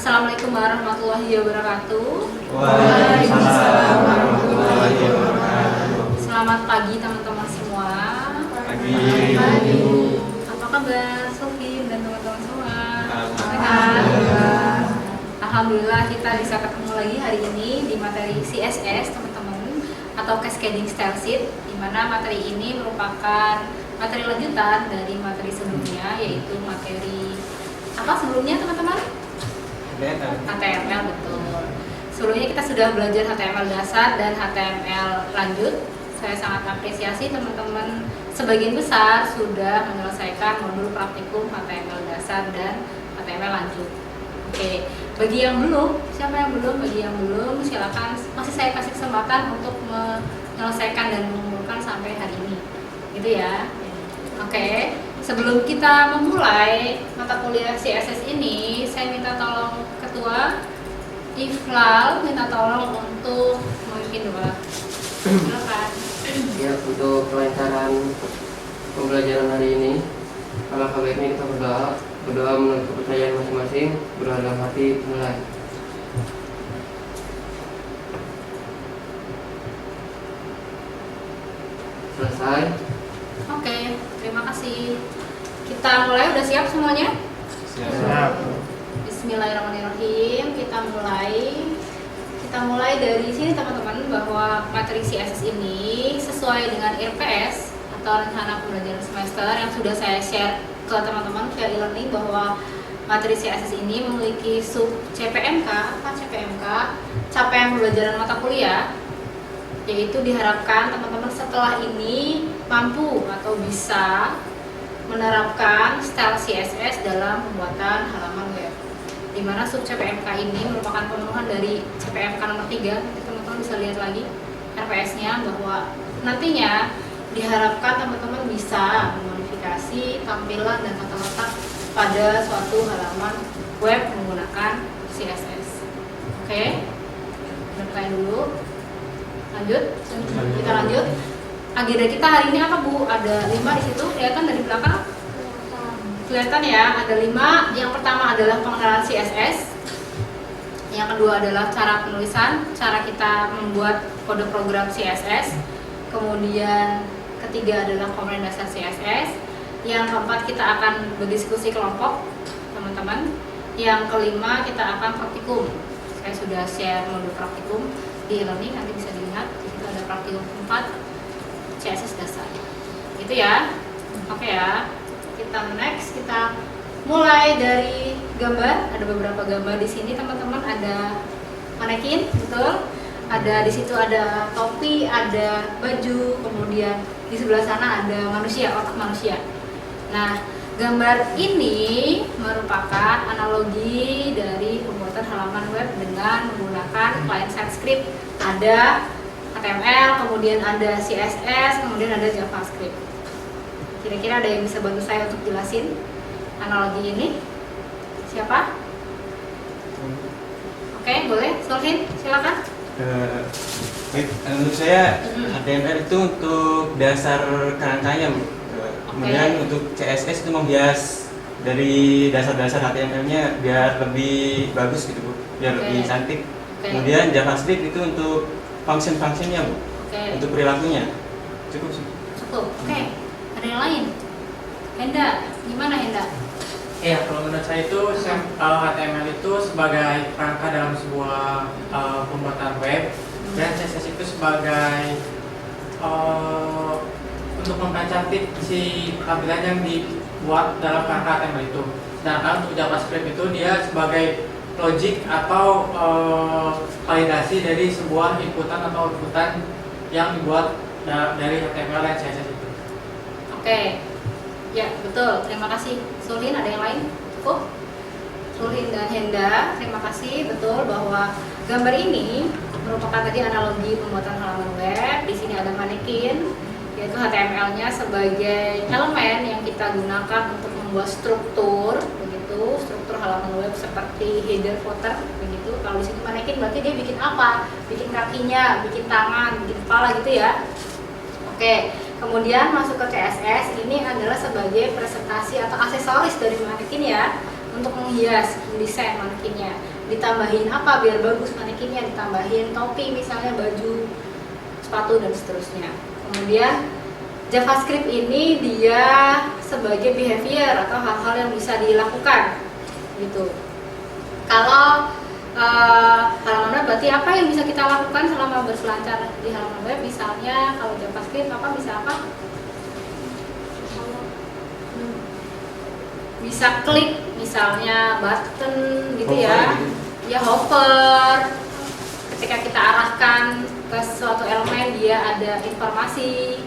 Assalamualaikum warahmatullahi wabarakatuh. Waalaikumsalam warahmatullahi wabarakatuh. Selamat pagi teman-teman semua. Pagi. Apa kabar Sofi dan teman-teman semua? Alhamdulillah. Alhamdulillah kita bisa ketemu lagi hari ini di materi CSS teman-teman, atau Cascading Style Sheet, di mana materi ini merupakan materi lanjutan dari materi sebelumnya, yaitu materi apa sebelumnya teman-teman? HTML, betul. Sebelumnya kita sudah belajar HTML dasar dan HTML lanjut. Saya sangat apresiasi teman-teman sebagian besar sudah menyelesaikan modul praktikum HTML dasar dan HTML lanjut. Oke, bagi yang belum, siapa yang belum? Bagi yang belum, silakan, masih saya kasih kesempatan untuk menyelesaikan dan mengumpulkan sampai hari ini, gitu ya. Oke, sebelum kita memulai mata kuliah CSS ini, saya minta tolong Ketua Iflal, minta tolong untuk memimpin doa. Silakan. Ya, untuk kelancaran pembelajaran hari ini, alangkah baiknya kita berdoa menurut kepercayaan masing-masing, berdoa dalam hati, mulai. Selesai. Oke, terima kasih. Kita mulai, udah siap semuanya? Siap. Bismillahirrahmanirrahim. Kita mulai dari sini teman-teman, bahwa materi CSS ini sesuai dengan RPS atau rencana pembelajaran semester yang sudah saya share ke teman-teman via e-learning, bahwa materi CSS ini memiliki sub CPMK. Apa CPMK? Capaian pembelajaran mata kuliah, yaitu diharapkan teman-teman setelah ini mampu atau bisa menerapkan style CSS dalam pembuatan halaman web, di mana sub CPMK ini merupakan pemenuhan dari CPMK nomor 3. Nanti teman-teman bisa lihat lagi RPS-nya, bahwa nantinya diharapkan teman-teman bisa memodifikasi tampilan dan tata letak pada suatu halaman web menggunakan CSS. Oke, mulai dulu. Lanjut, kita lanjut. Agenda kita hari ini apa, Bu? Ada 5 di situ, kelihatan dari belakang? Kelihatan ya, ada 5. Yang pertama adalah pengenalan CSS. Yang kedua adalah cara penulisan, cara kita membuat kode program CSS. Kemudian ketiga adalah komponen dasar CSS. Yang keempat kita akan berdiskusi kelompok, teman-teman. Yang kelima kita akan praktikum. Saya sudah share modul praktikum di e-learning, nanti bisa dilihat. Di situ ada praktikum 4 CSS dasar. Gitu ya. Oke ya. Kita next, kita mulai dari gambar. Ada beberapa gambar di sini teman-teman. Ada manekin, betul. Ada di situ ada topi, ada baju, kemudian di sebelah sana ada manusia, otak manusia. Nah, gambar ini merupakan analogi dari pembuatan halaman web dengan menggunakan client-side script. Ada HTML, kemudian ada CSS, kemudian ada JavaScript. Kira-kira ada yang bisa bantu saya untuk jelasin analogi ini? Siapa? Oke, boleh. Solhin, silakan. Menurut saya HTML itu untuk dasar kerangkanya, Bu. Kemudian untuk CSS itu membias dari dasar-dasar HTML-nya biar lebih bagus gitu, Bu. Biar lebih cantik. Kemudian JavaScript itu untuk function-functionnya, Bu. Untuk perilakunya. Cukup sih. Cukup. Oke. Ada yang lain? Henda, gimana Henda? Iya, kalau menurut saya itu HTML itu sebagai kerangka dalam sebuah pembuatan web, dan CSS itu sebagai untuk mempercantik si tampilan yang dibuat dalam kerangka HTML itu. Sedangkan untuk JavaScript itu dia sebagai logic atau validasi dari sebuah inputan atau outputan yang dibuat dari HTML dan CSS itu. Oke, ya betul. Terima kasih. Sulhin, ada yang lain? Cukup? Sulhin dan Henda, terima kasih. Betul bahwa gambar ini merupakan tadi analogi pembuatan halaman web. Di sini ada manekin, yaitu HTML-nya sebagai elemen yang kita gunakan untuk membuat struktur, begitu, struktur halaman web seperti header, footer, begitu. Kalau di sini manekin berarti dia bikin apa? Bikin kakinya, bikin tangan, bikin kepala gitu ya. Oke. Kemudian masuk ke CSS, ini adalah sebagai presentasi atau aksesoris dari manekin ya. untuk menghias, mendesain manekinnya. Ditambahin apa biar bagus manekinnya? Ditambahin topi misalnya, baju, sepatu dan seterusnya. Kemudian JavaScript ini dia sebagai behavior atau hal-hal yang bisa dilakukan gitu. Kalau halaman web berarti apa yang bisa kita lakukan selama berselancar di halaman web? Misalnya kalau JavaScript apa bisa apa? Bisa klik misalnya button gitu ya. Ya hover. Ketika kita arahkan ke suatu elemen dia ada informasi.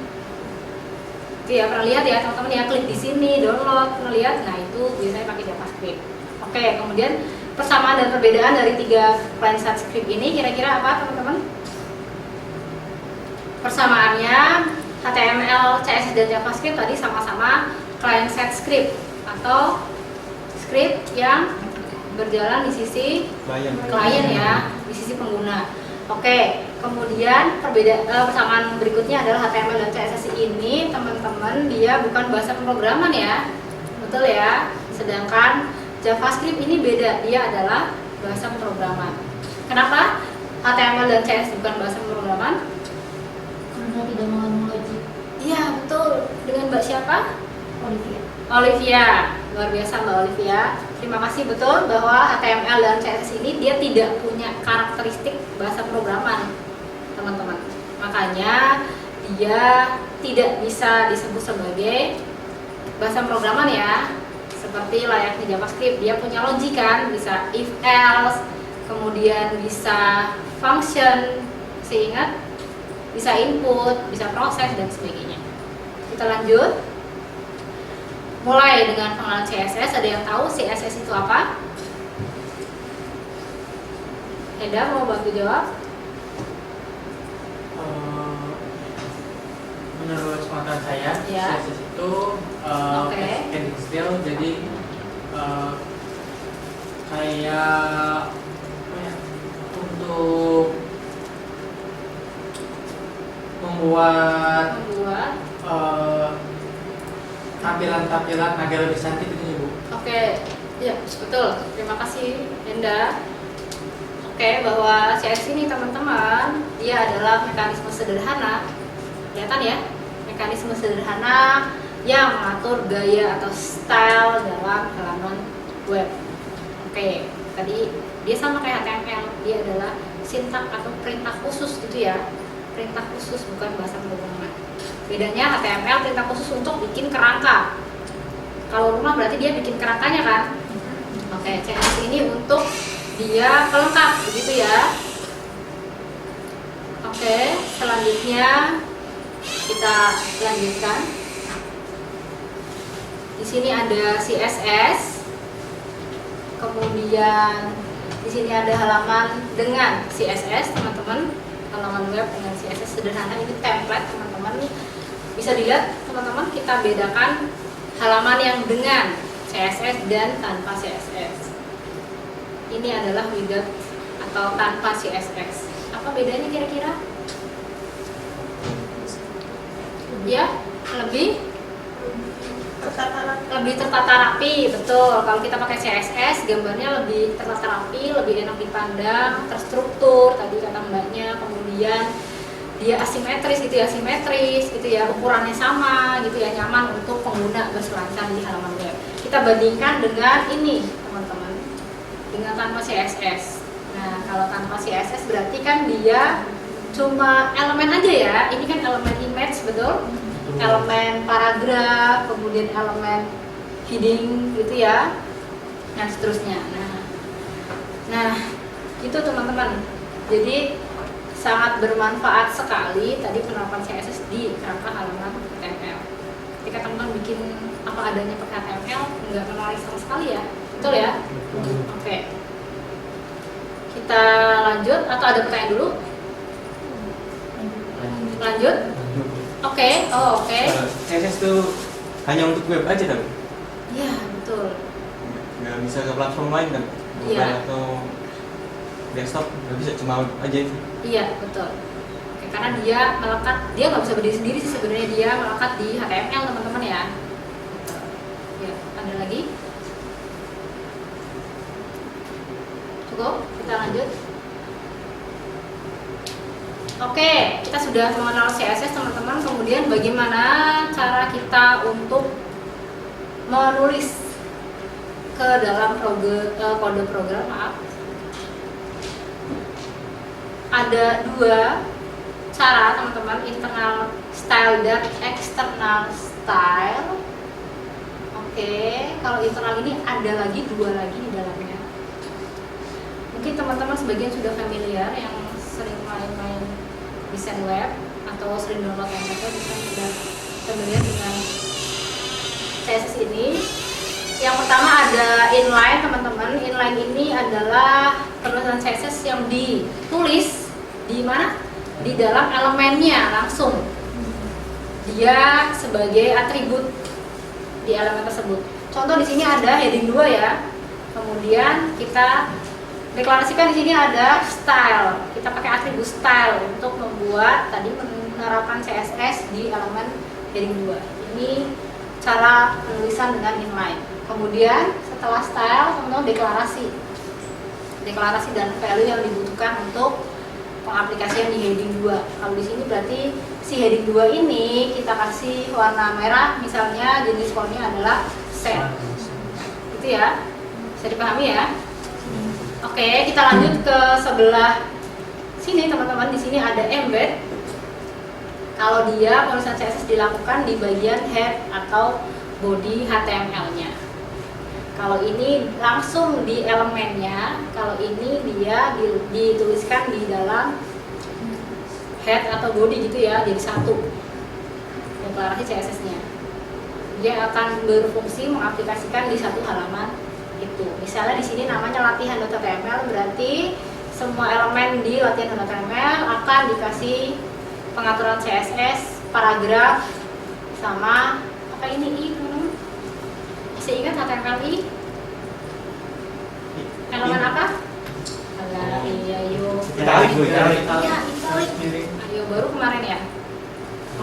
Itu ya pernah lihat ya teman-teman ya, klik di sini download, pernah lihat? Nah itu biasanya pakai JavaScript. Oke, kemudian persamaan dan perbedaan dari 3 client-side script ini kira-kira apa teman-teman? Persamaannya HTML, CSS dan JavaScript tadi sama-sama client-side script atau script yang berjalan di sisi klien ya, di sisi pengguna. Oke, kemudian persamaan berikutnya adalah HTML dan CSS ini teman-teman dia bukan bahasa pemrograman ya, betul ya. Sedangkan JavaScript ini beda, dia adalah bahasa pemrograman. Kenapa HTML dan CSS bukan bahasa pemrograman? Karena tidak mengandung logik. Iya betul. Dengan Mbak siapa? Olivia. Luar biasa Mbak Olivia. Terima kasih, betul bahwa HTML dan CSS ini dia tidak punya karakteristik bahasa pemrograman, teman-teman. Makanya dia tidak bisa disebut sebagai bahasa pemrograman ya. Seperti layaknya JavaScript, dia punya logik kan, bisa if else, kemudian bisa function, seingat, bisa input, bisa proses dan sebagainya. Kita lanjut. Mulai dengan pengenalan CSS, ada yang tahu CSS itu apa? Eda mau bantu jawab? Menurut pengetahuan saya, Ya. CSS itu Oke. basic style, jadi kayak apa ya, untuk membuat tampilan-tampilan agar lebih cantik gitu ya Bu. Oke, ya betul. Terima kasih Enda. Oke, bahwa CSS ini teman-teman, dia adalah mekanisme sederhana. Kelihatan ya? Mekanisme sederhana yang mengatur gaya atau style dalam halaman web. Oke, tadi dia sama kayak HTML, dia adalah sintak atau perintah khusus gitu ya. Perintah khusus, bukan bahasa pemrograman. Bedanya HTML perintah khusus untuk bikin kerangka. Kalau rumah berarti dia bikin kerangkanya kan? Oke, CSS ini untuk dia pelengkap begitu ya. Oke, selanjutnya kita lanjutkan. Di sini ada CSS. Kemudian di sini ada halaman dengan CSS, teman-teman. Halaman web dengan CSS sederhana, ini template, teman-teman. Bisa dilihat, teman-teman, kita bedakan halaman yang dengan CSS dan tanpa CSS. Ini adalah without atau tanpa CSS. Apa bedanya kira-kira? Ya, lebih tertata rapi, betul. Kalau kita pakai CSS, gambarnya lebih tertata rapi, lebih enak dipandang, terstruktur. Tadi kata mbaknya, kemudian dia asimetris gitu ya, ukurannya sama gitu ya, nyaman untuk pengguna berselancar di halaman web. Kita bandingkan dengan ini, teman-teman, dengan tanpa CSS. Nah, kalau tanpa CSS berarti kan dia cuma elemen aja ya. Ini kan elemen image, betul? Elemen paragraf, kemudian elemen heading gitu ya, dan seterusnya. Nah itu teman-teman. Jadi sangat bermanfaat sekali tadi penerapan CSS di kerangka halaman HTML. Ketika teman-teman bikin apa adanya pakai HTML, nggak menarik sama sekali ya, betul ya? Oke. Kita lanjut atau ada pertanyaan dulu? Lanjut? Oke. CSS itu hanya untuk web aja kan? Iya, betul. Nggak bisa ke platform lain kan? Mobile Iya. atau desktop, nggak bisa, cuma web aja itu. Iya, betul. Oke, karena dia melekat, dia nggak bisa berdiri sendiri sih sebenarnya, dia melekat di HTML teman-teman ya. Ya, ada lagi? Cukup, kita lanjut. Oke, kita sudah mengenal CSS teman-teman. Kemudian bagaimana cara kita untuk menulis ke dalam kode program, maaf. Ada dua cara teman-teman, internal style dan external style. Oke, kalau internal ini ada lagi dua lagi di dalamnya. Mungkin teman-teman sebagian sudah familiar yang sering main-main desain web atau sering download template bisa sudah familiar dengan CSS ini. Yang pertama ada inline teman-teman. Inline ini adalah penulisan CSS yang ditulis di mana? Di dalam elemennya langsung. Dia sebagai atribut di elemen tersebut. Contoh di sini ada heading 2 ya. Kemudian kita deklarasikan di sini ada style. Kita pakai atribut style untuk membuat tadi menerapkan CSS di elemen heading 2. Ini cara penulisan dengan inline. Kemudian setelah style, teman-teman deklarasi dan value yang dibutuhkan untuk pengaplikasian di heading 2. Kalau di sini berarti si heading 2 ini kita kasih warna merah, misalnya jenis fontnya adalah set. Itu ya. Bisa dipahami ya? Oke, kita lanjut ke sebelah sini teman-teman. Di sini ada embed. Kalau dia penulisan CSS dilakukan di bagian head atau body HTML-nya. Kalau ini langsung di elemennya, kalau ini dia dituliskan di dalam head atau body gitu ya, jadi satu deklarasi CSS-nya. Dia akan berfungsi mengaplikasikan di satu halaman itu. Misalnya di sini namanya latihan.html, berarti semua elemen di latihan.html akan dikasih pengaturan CSS, paragraf, sama apa ini masih ingat HTML I? Elemen apa? Iya, yuk. Italic. Iya, italic. Ayo baru kemarin ya.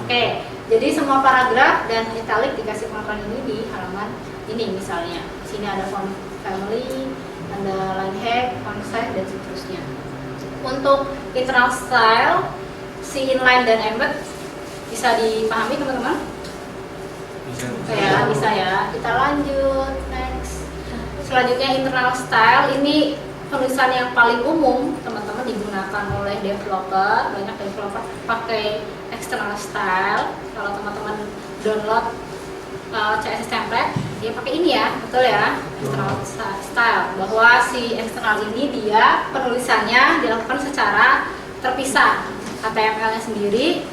Oke, jadi semua paragraf dan italic dikasih pengaturan ini di halaman ini misalnya. Di sini ada font family, ada line head, font size dan seterusnya. Untuk internal style, si inline dan embed bisa dipahami teman-teman? Bisa ya. Kita lanjut next. Selanjutnya internal style ini penulisan yang paling umum teman-teman digunakan oleh developer. Banyak developer pakai external style. Kalau teman-teman download CSS template, dia pakai ini ya, betul ya, external style. Bahwa si eksternal ini dia penulisannya dilakukan secara terpisah. HTML-nya sendiri,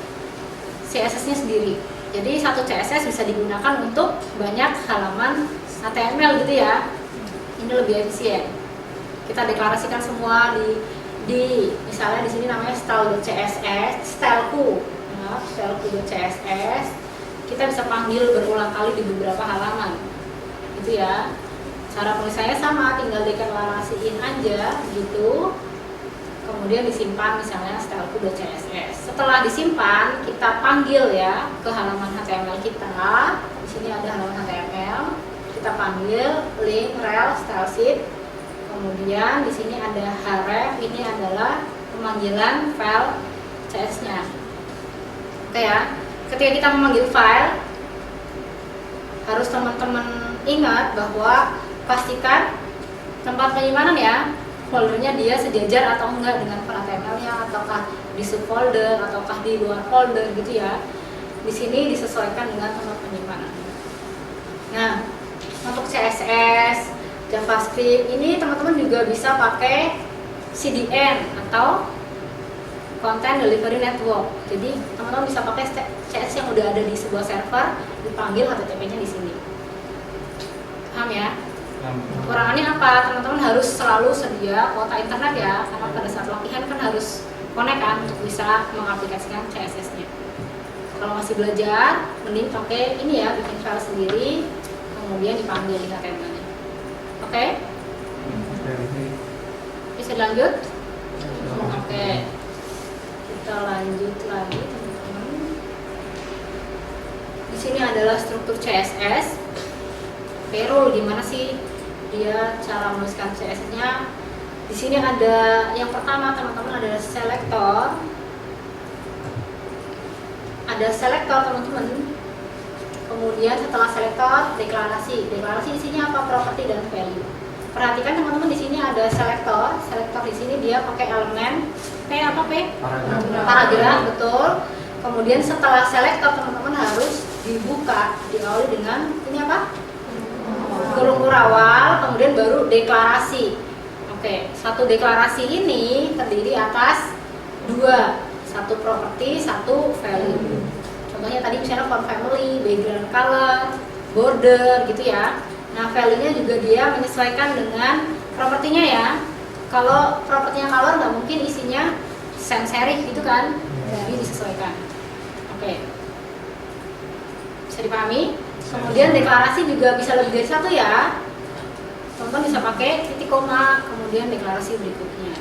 CSS-nya sendiri. Jadi satu CSS bisa digunakan untuk banyak halaman HTML gitu ya. Ini lebih efisien. Kita deklarasikan semua di misalnya di sini namanya style.css, styleku, styleku.css. Kita bisa panggil berulang kali di beberapa halaman, gitu ya. Cara penulisannya sama, tinggal deklarasiin aja gitu. Kemudian disimpan misalnya styleku.css. Setelah disimpan, kita panggil ya ke halaman HTML kita. Di sini ada halaman HTML. Kita panggil link rel style sheet. Kemudian di sini ada href. Ini adalah pemanggilan file CSS-nya. Oke ya. Ketika kita memanggil file, harus teman-teman ingat bahwa pastikan tempat penyimpanan ya. Foldernya dia sejajar atau enggak dengan file HTML-nya, ataukah di subfolder ataukah di luar folder gitu ya. Di sini disesuaikan dengan tempat penyimpanan. Nah, untuk CSS, JavaScript ini teman-teman juga bisa pakai CDN atau Content Delivery Network. Jadi teman-teman bisa pakai CSS yang udah ada di sebuah server, dipanggil HTTP-nya di sini. Paham ya? Kekurangannya apa? Teman-teman harus selalu sedia kuota internet ya, karena pada saat latihan kan harus connect kan untuk bisa mengaplikasikan CSS-nya. Kalau masih belajar, mending pakai ini ya, bikin file sendiri, kemudian dipanggil di HTML-nya. Oke? Bisa lanjut? Oke. Kita lanjut lagi teman-teman. Di sini adalah struktur CSS. Rule gimana sih dia cara menuliskan CSS-nya? Di sini ada yang pertama teman-teman, ada selektor. Ada selektor teman-teman. Kemudian setelah selektor, deklarasi. Deklarasi isinya apa? Properti dan value. Perhatikan teman-teman, di sini ada selektor. Selektor di sini dia pakai elemen P apa P? Paragraf, betul. Kemudian setelah selektor teman-teman harus dibuka, diawali dengan ini apa? Kurung awal, kemudian baru deklarasi. Oke, satu deklarasi ini terdiri atas dua, satu properti, satu value. Contohnya tadi misalnya font family, background color, border gitu ya. Nah, value-nya juga dia menyesuaikan dengan propertinya ya. Kalau propertinya color nggak mungkin isinya sans serif gitu kan, jadi disesuaikan. Oke, bisa dipahami? Kemudian deklarasi juga bisa lebih dari satu ya. Teman-teman bisa pakai titik koma, kemudian deklarasi berikutnya,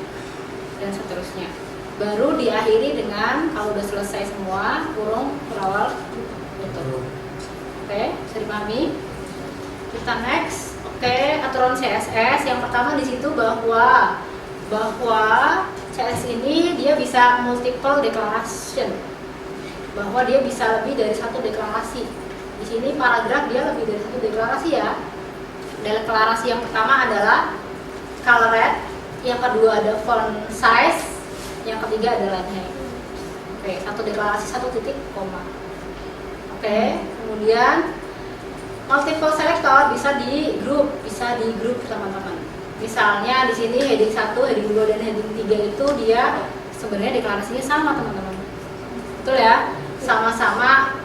dan seterusnya. Baru diakhiri dengan kalau udah selesai semua kurung berawal tutup. Oke, bisa dipahami? Kita next. Oke, aturan CSS yang pertama di situ bahwa CSS ini dia bisa multiple declaration, bahwa dia bisa lebih dari satu deklarasi. Di sini paragraf dia lebih dari satu deklarasi ya. Deklarasi yang pertama adalah colored, yang kedua ada font size, yang ketiga adalah line. Oke, satu deklarasi satu titik koma. Oke, kemudian multiple selector bisa di grup teman-teman. Misalnya di sini heading 1, heading 2 dan heading 3 itu dia sebenarnya deklarasinya sama teman-teman. Betul ya? Sama-sama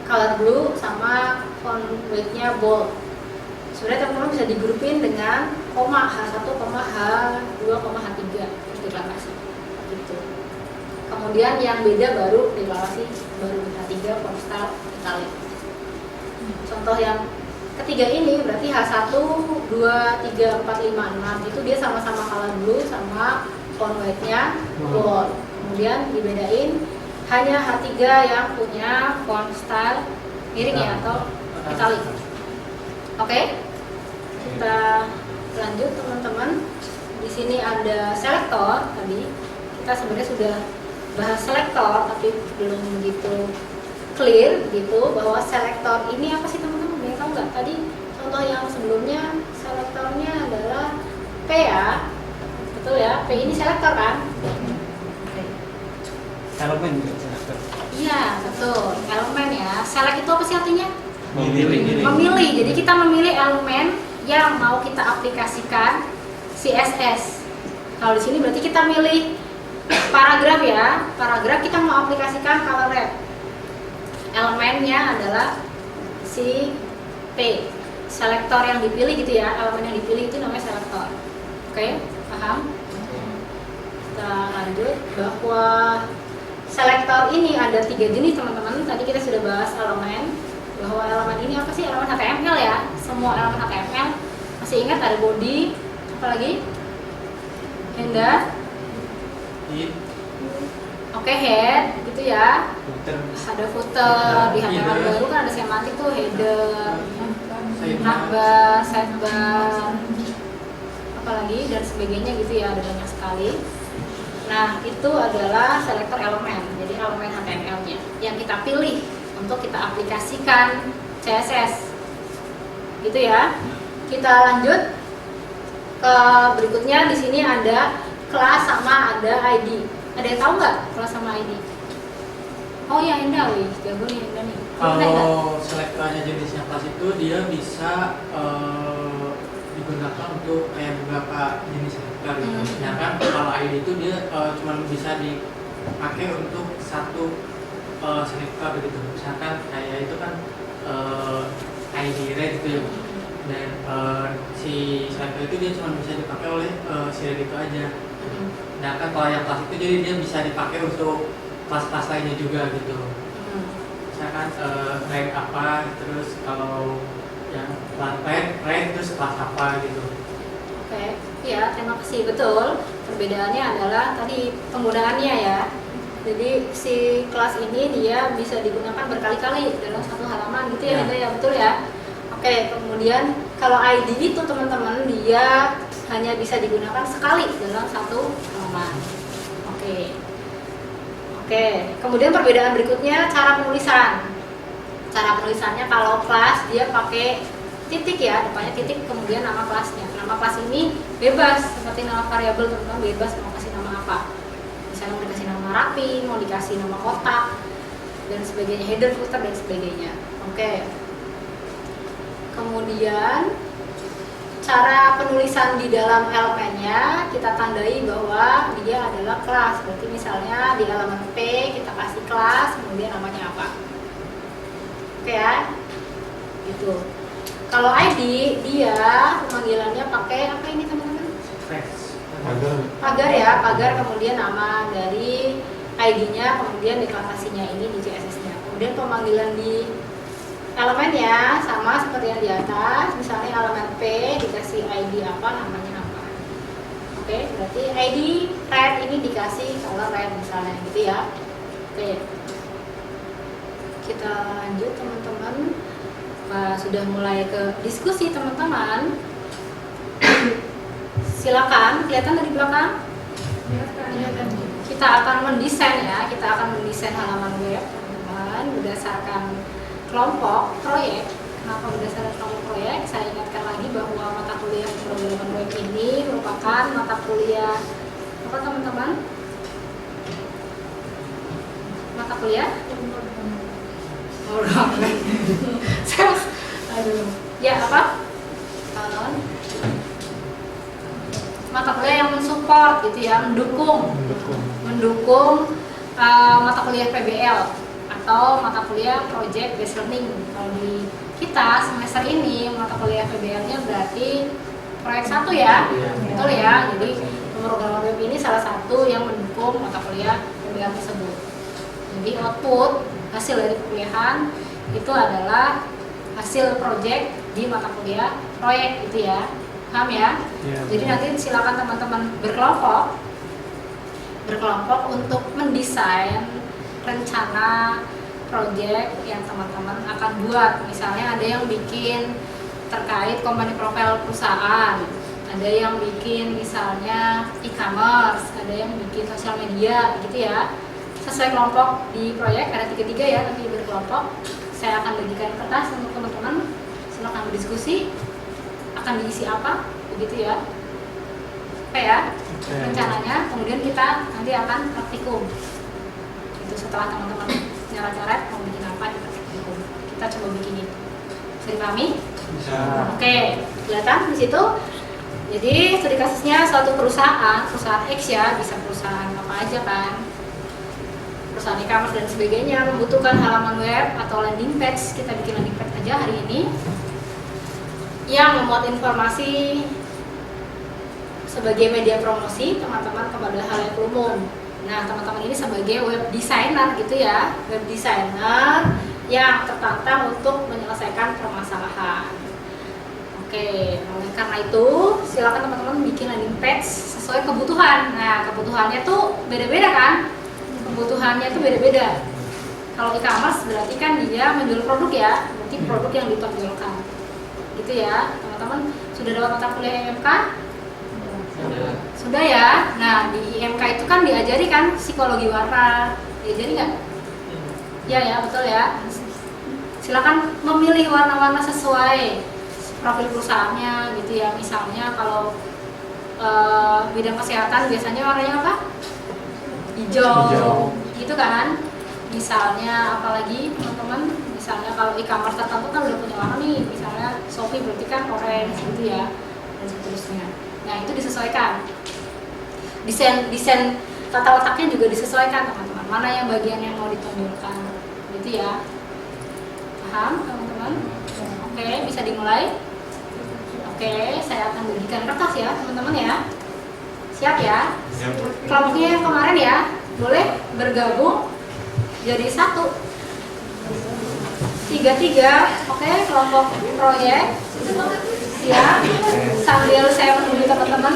color blue sama font weight-nya bold. Sebenarnya teman-teman bisa digrupin dengan koma H1, H2, H3 terus deklarasi gitu. Kemudian yang beda baru deklarasi baru H3 font style italic. Contoh yang ketiga ini berarti H1, 2, 3, 4, 5, 6 itu dia sama-sama color blue sama font weight-nya bold. Kemudian dibedain hanya H3 yang punya font style miring ya atau italic. Oke, kita lanjut teman-teman. Di sini ada selektor. Tadi kita sebenarnya sudah bahas selektor, tapi belum begitu clear gitu bahwa selektor ini apa sih teman-teman? Bisa tahu nggak? Tadi contoh yang sebelumnya selektornya adalah P ya, betul ya? P ini selektor kan? Elemen juga selektor. Iya betul, elemen ya. Select itu apa sih artinya? Memilih. Jadi kita memilih elemen yang mau kita aplikasikan CSS. Kalau di sini berarti kita milih paragraf ya. Paragraf kita mau aplikasikan color red. Elemennya adalah si P. Selektor yang dipilih gitu ya. Elemen yang dipilih itu namanya selektor. Oke, paham? Kita lanjut bahwa selektor ini ada 3 jenis teman-teman. Tadi kita sudah bahas elemen. Bahwa elemen ini apa sih? Elemen HTML ya. Semua elemen HTML. Masih ingat ada body, apa lagi? Header. Oke, head gitu ya. Ada footer. Di HTML baru kan ada semantik tuh header, navbar, sidebar, apa lagi dan sebagainya gitu ya. Ada banyak sekali. Nah, itu adalah selektor elemen. Jadi elemen HTML-nya yang kita pilih untuk kita aplikasikan CSS gitu ya. Kita lanjut ke berikutnya. Di sini ada kelas sama ada ID. Ada yang tahu nggak kelas sama ID? Oh ya, Indah, wih, jago nih Indah nih. Kalau selektornya jenisnya kelas itu dia bisa digunakan untuk kayak beberapa jenis selektor gitu. Sedangkan kalau ID itu dia cuma bisa dipakai untuk satu selektor gitu. Misalkan kayak itu kan ID red gitu ya. Dan si selektor itu dia cuma bisa dipakai oleh si red itu aja. Sedangkan kalau yang kelas itu jadi dia bisa dipakai untuk kelas-kelas lainnya juga gitu. Misalkan rank apa, terus kalau yang rank terus kelas apa gitu. Oke, ya terima kasih. Betul, perbedaannya adalah tadi penggunaannya ya. Jadi si kelas ini dia bisa digunakan berkali-kali dalam satu halaman gitu ya, ya betul ya. Oke, kemudian kalau ID itu teman-teman dia hanya bisa digunakan sekali dalam satu halaman. Oke. Kemudian perbedaan berikutnya cara penulisan. Cara penulisannya kalau kelas dia pakai titik ya, depannya titik kemudian nama kelasnya. Nama kelas ini bebas seperti nama variabel, teman-teman bebas mau kasih nama apa. Misalnya mau dikasih nama rapi, mau dikasih nama kotak dan sebagainya, header, footer dan sebagainya. Oke. Kemudian cara penulisan di dalam elemennya kita tandai bahwa dia adalah kelas. Berarti misalnya di elemen P kita kasih kelas, kemudian namanya apa. Oke ya, gitu. Kalau ID dia pemanggilannya pakai apa ini teman-teman? Pagar ya, pagar kemudian nama dari ID-nya, kemudian deklarasinya ini di CSS-nya. Kemudian pemanggilan di elemennya sama seperti yang di atas, misalnya elemen P dikasih ID apa, namanya apa. Oke, berarti ID red ini dikasih color red misalnya gitu ya. Oke. Kita lanjut teman-teman. Sudah mulai ke diskusi teman-teman. Silakan, kelihatan dari belakang? Kita akan mendesain ya, kita akan mendesain halaman web teman-teman berdasarkan kelompok proyek. Kenapa berdasarkan kelompok proyek? Saya ingatkan lagi bahwa mata kuliah pemrograman web ini merupakan mata kuliah apa teman-teman? Mata kuliah? Aduh. Ya apa? Mata kuliah yang mensupport gitu ya, mendukung mata kuliah PBL atau mata kuliah Project Based Learning. Kalau di kita semester ini mata kuliah PBL-nya berarti proyek 1 ya, betul ya. Jadi pemrograman web ini salah satu yang mendukung mata kuliah PBL tersebut. Jadi output hasil dari perkuliahan itu adalah hasil project di mata kuliah proyek gitu ya, paham ya? Jadi nanti silakan teman-teman berkelompok untuk mendesain rencana project yang teman-teman akan buat. Misalnya ada yang bikin terkait company profile perusahaan, ada yang bikin misalnya e-commerce, ada yang bikin sosial media gitu ya. Sesuai kelompok di proyek, ada 3 ya, nanti berkelompok. Saya akan bagikan kertas untuk teman-teman, silakan berdiskusi akan diisi apa, begitu ya. Oke ya, rencananya. Kemudian kita nanti akan praktikum. Itu setelah teman-teman coret-coret mau bikin apa di praktikum. Kita coba bikin itu. Bisa dipahami? Bisa. Oke, kelihatan di situ. Jadi studi kasusnya suatu perusahaan X ya, bisa perusahaan apa aja kan, perusahaan e-commerce dan sebagainya, membutuhkan halaman web atau landing page. Kita bikin landing page aja hari ini yang memuat informasi sebagai media promosi teman-teman kepada halayak umum. Nah, teman-teman ini sebagai web designer gitu ya, web designer yang tertata untuk menyelesaikan permasalahan. Oke, oleh karena itu silakan teman-teman bikin landing page sesuai kebutuhan. Nah, kebutuhannya tuh beda-beda kan? Kebutuhannya itu beda-beda. Kalau e-commerce berarti kan dia menjual produk ya, berarti produk yang ditonjolkan. Gitu ya, teman-teman sudah dapat mata kuliah IMK? Sudah ya. Nah, di IMK itu kan diajari kan psikologi warna. Diajari nggak? Ya, betul ya. Silakan memilih warna-warna sesuai profil perusahaannya gitu ya. Misalnya kalau bidang kesehatan biasanya warnanya apa? Hijau, gitu kan. Misalnya apalagi teman-teman, misalnya kalau e-commerce tertentu kan udah punya warna nih, misalnya Shopee berarti kan orange gitu ya, dan seterusnya. Nah, itu disesuaikan. Desain tata letaknya juga disesuaikan teman-teman, mana yang bagian yang mau ditonjolkan gitu ya. Paham teman-teman? Oke, bisa dimulai. Oke, saya akan bagikan kertas ya teman-teman ya. Siap ya? Kelompoknya yang kemarin ya, boleh bergabung jadi 1. 3-3. Oke, kelompok proyek. Siap. Sambil saya menunggu teman-teman,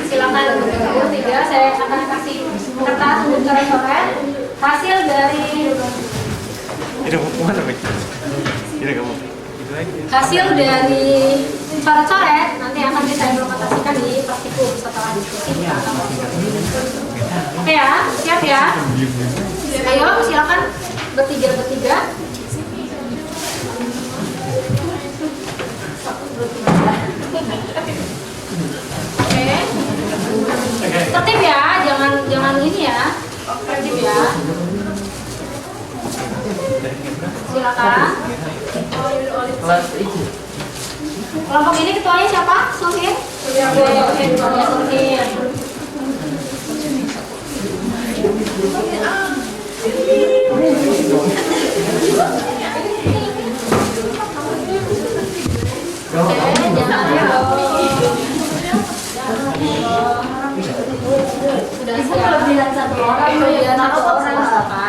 silakan bergabung 3. Saya akan kasih kertas untuk coret-coret hasil dari Tidak mau kemana, Bek? Tidak kamu. Itu hasil dari coret-coret nanti akan kita implementasikan di praktikum setelah diskusi kita. Oke ya, siap ya? Ayo silakan bertiga. Oke. Tertib ya, jangan ini ya. Tertib ya. Silakan. Kelas itu. Kelompok ini ketuanya siapa? Sulhin? Ketuanya Sulhin. Sudah siap. Bilang satu orang, bilang satu orang apa?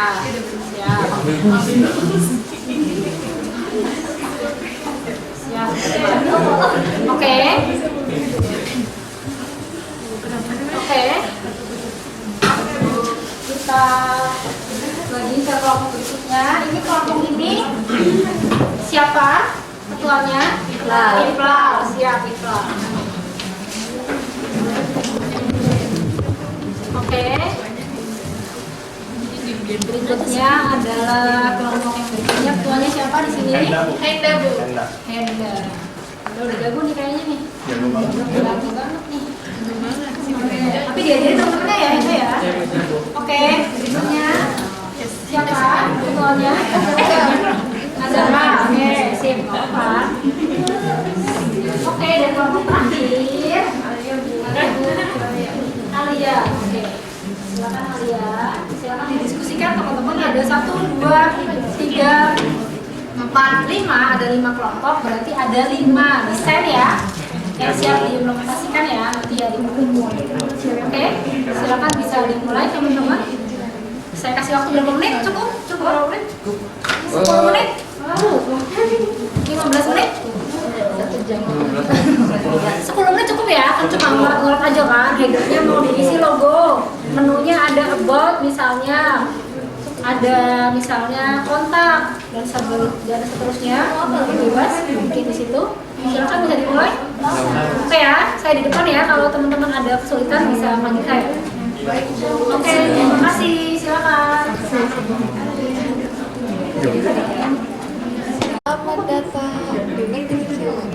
Siap. Oke. Kita lagi ke kelompok berikutnya. Ini kelompok ini siapa ketuanya? Iqbal. Siap, Iqbal. Oke. Berikutnya adalah kelompok yang berikutnya. Ketuanya siapa di sini? Henda, Bu. Henda. Udah jago nih kayaknya nih. Jago banget nih. Tapi diajarin temen-temennya ya Henda ya. Oke, berikutnya siapa ketuanya? Nazara. Oke, sip. Apa? Oke, dan kelompok terakhir Alia. Oke. Silakan Alia, silakan didiskusikan teman-teman. Ada 1, 2, 3, 4, 5, ada 5 kelompok, berarti ada 5 desain ya yang siap diimplementasikan ya nanti ya di pertemuan. Oke, silakan bisa dimulai teman-teman. Saya kasih waktu berapa menit? Cukup berapa menit? 10 menit? 15 menit? 10 menit cukup ya, kan cuma ngorot aja kan. Headernya mau diisi logo, menunya ada about misalnya, ada misalnya kontak dan seterusnya. Bebas mungkin di situ. Silakan bisa dimulai. Oke ya, saya di depan ya. Kalau teman-teman ada kesulitan bisa panggil saya. Oke, terima kasih. Silakan. Selamat datang di meeting room.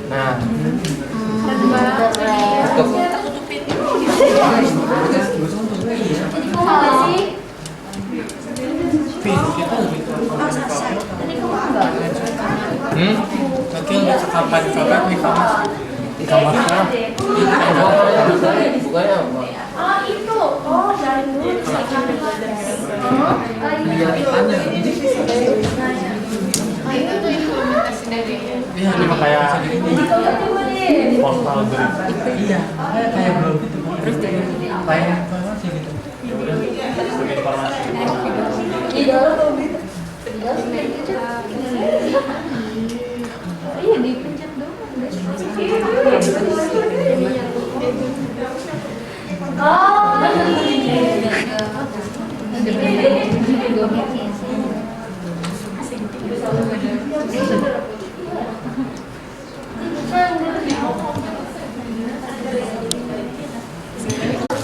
Nah, Kapan di kamar? di kamarnya. Bukannya apa? Itu. Dari dulu Iya, cuma kayak portal gitu. Iya, kayak blog gitu. Terus kayak informasi gitu. Ya udah, sebagai informasi. Iya dipencet dong.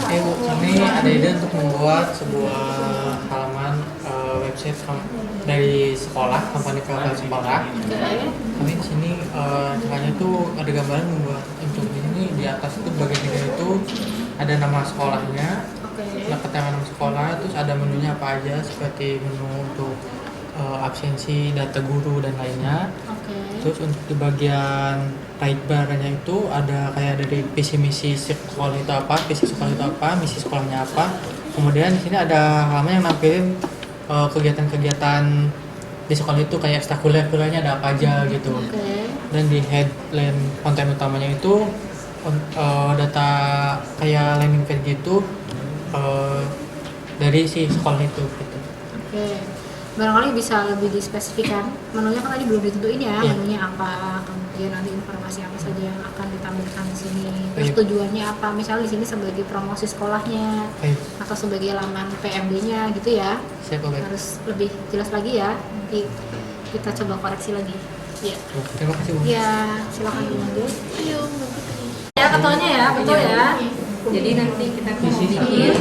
Oke Bu, kami ada ide untuk membuat sebuah halaman website dari sekolah, company profile sekolah. Kami di sini caranya tuh ada gambaran membuat untuk ini di atas itu bagian ini itu ada nama sekolahnya, dapat nama sekolah, terus ada menunya apa aja seperti menu untuk absensi, data guru dan lainnya. Terus untuk di bagian right bar-nya itu ada kayak dari visi misi sekolah itu apa, visi sekolah itu apa, misi sekolahnya apa. Kemudian di sini ada halaman yang nampilin kegiatan-kegiatan di sekolah itu kayak ekstrakurikulernya ada apa aja gitu. Dan di headline konten utamanya itu data kayak landing page gitu dari si sekolah itu gitu. barangkali bisa lebih dispesifikan. Menunya kan tadi belum ditentuin ya, menunya apa, kemudian nanti informasi apa saja yang akan ditampilkan di sini, terus tujuannya apa, misalnya di sini sebagai promosi sekolahnya atau sebagai laman PMB-nya gitu ya. Harus lebih jelas lagi ya. Nanti kita coba koreksi lagi. Ya. Terima kasih, Bu. Ya, silakan dilanjut. Ya, ketuanya ya, betul ya. Jadi nanti kita mau bikin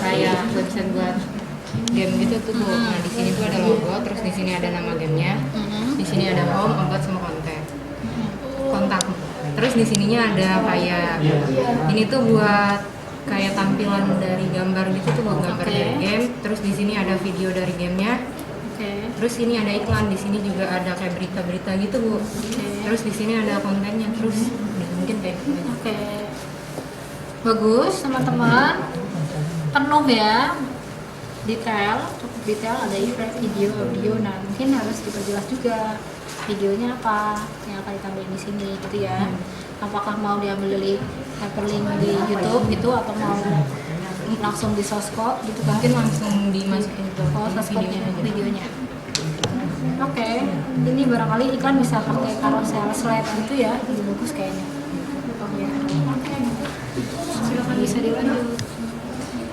kayak website buat game gitu tuh Bu. Nah di sini tuh ada logo, terus di sini ada nama gamenya, di sini ada home, about sama kontak. Terus di sininya ada kayak ini tuh buat kayak tampilan dari gambar gitu tuh, buat gambar dari game. Terus di sini ada video dari gamenya. Terus ini ada iklan, di sini juga ada kayak berita-berita gitu Bu. Terus di sini ada kontennya, terus mungkin kayak gitu aja. Bagus teman-teman, penuh ya, detail, cukup detail, ada effect, video, audio. Nah mungkin harus diperjelas juga videonya apa yang akan ditampilkan di sini gitu ya. Apakah mau diambil dari hyperlink di YouTube gitu atau mau langsung di soskop gitu kan? Mungkin langsung dimasukin ke soskopnya, videonya. Oke, ini barangkali iklan bisa pakai carousel slide gitu ya, lebih bagus kayaknya. Oke, silakan bisa dilanjut.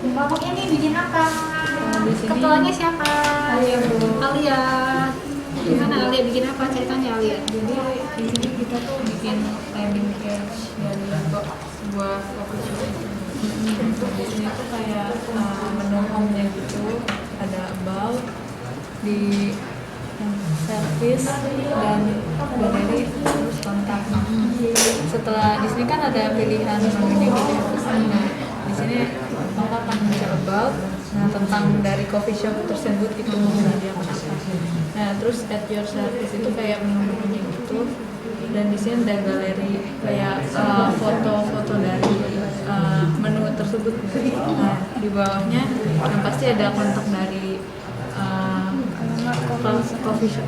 Kelompoknya nih bikin apa? Ketuanya siapa? Alia. Gimana Alia bikin apa ceritanya Alia? Jadi di sini kita tuh bikin landing page dari sebuah coffee shop. Di sini tuh kayak menu home-nya gitu, ada about, di service dan galeri, terus kontak. Setelah di sini kan ada pilihan menunya gitu. Nah, di sini Bapak akan bisa about, nah tentang dari coffee shop tersebut itu menyediakan apa. Nah, terus at your service itu kayak menu-menunya gitu. Dan di sini ada galeri kayak foto-foto dari menu tersebut. Nah, di bawahnya yang pasti ada kontak dari coffee shop.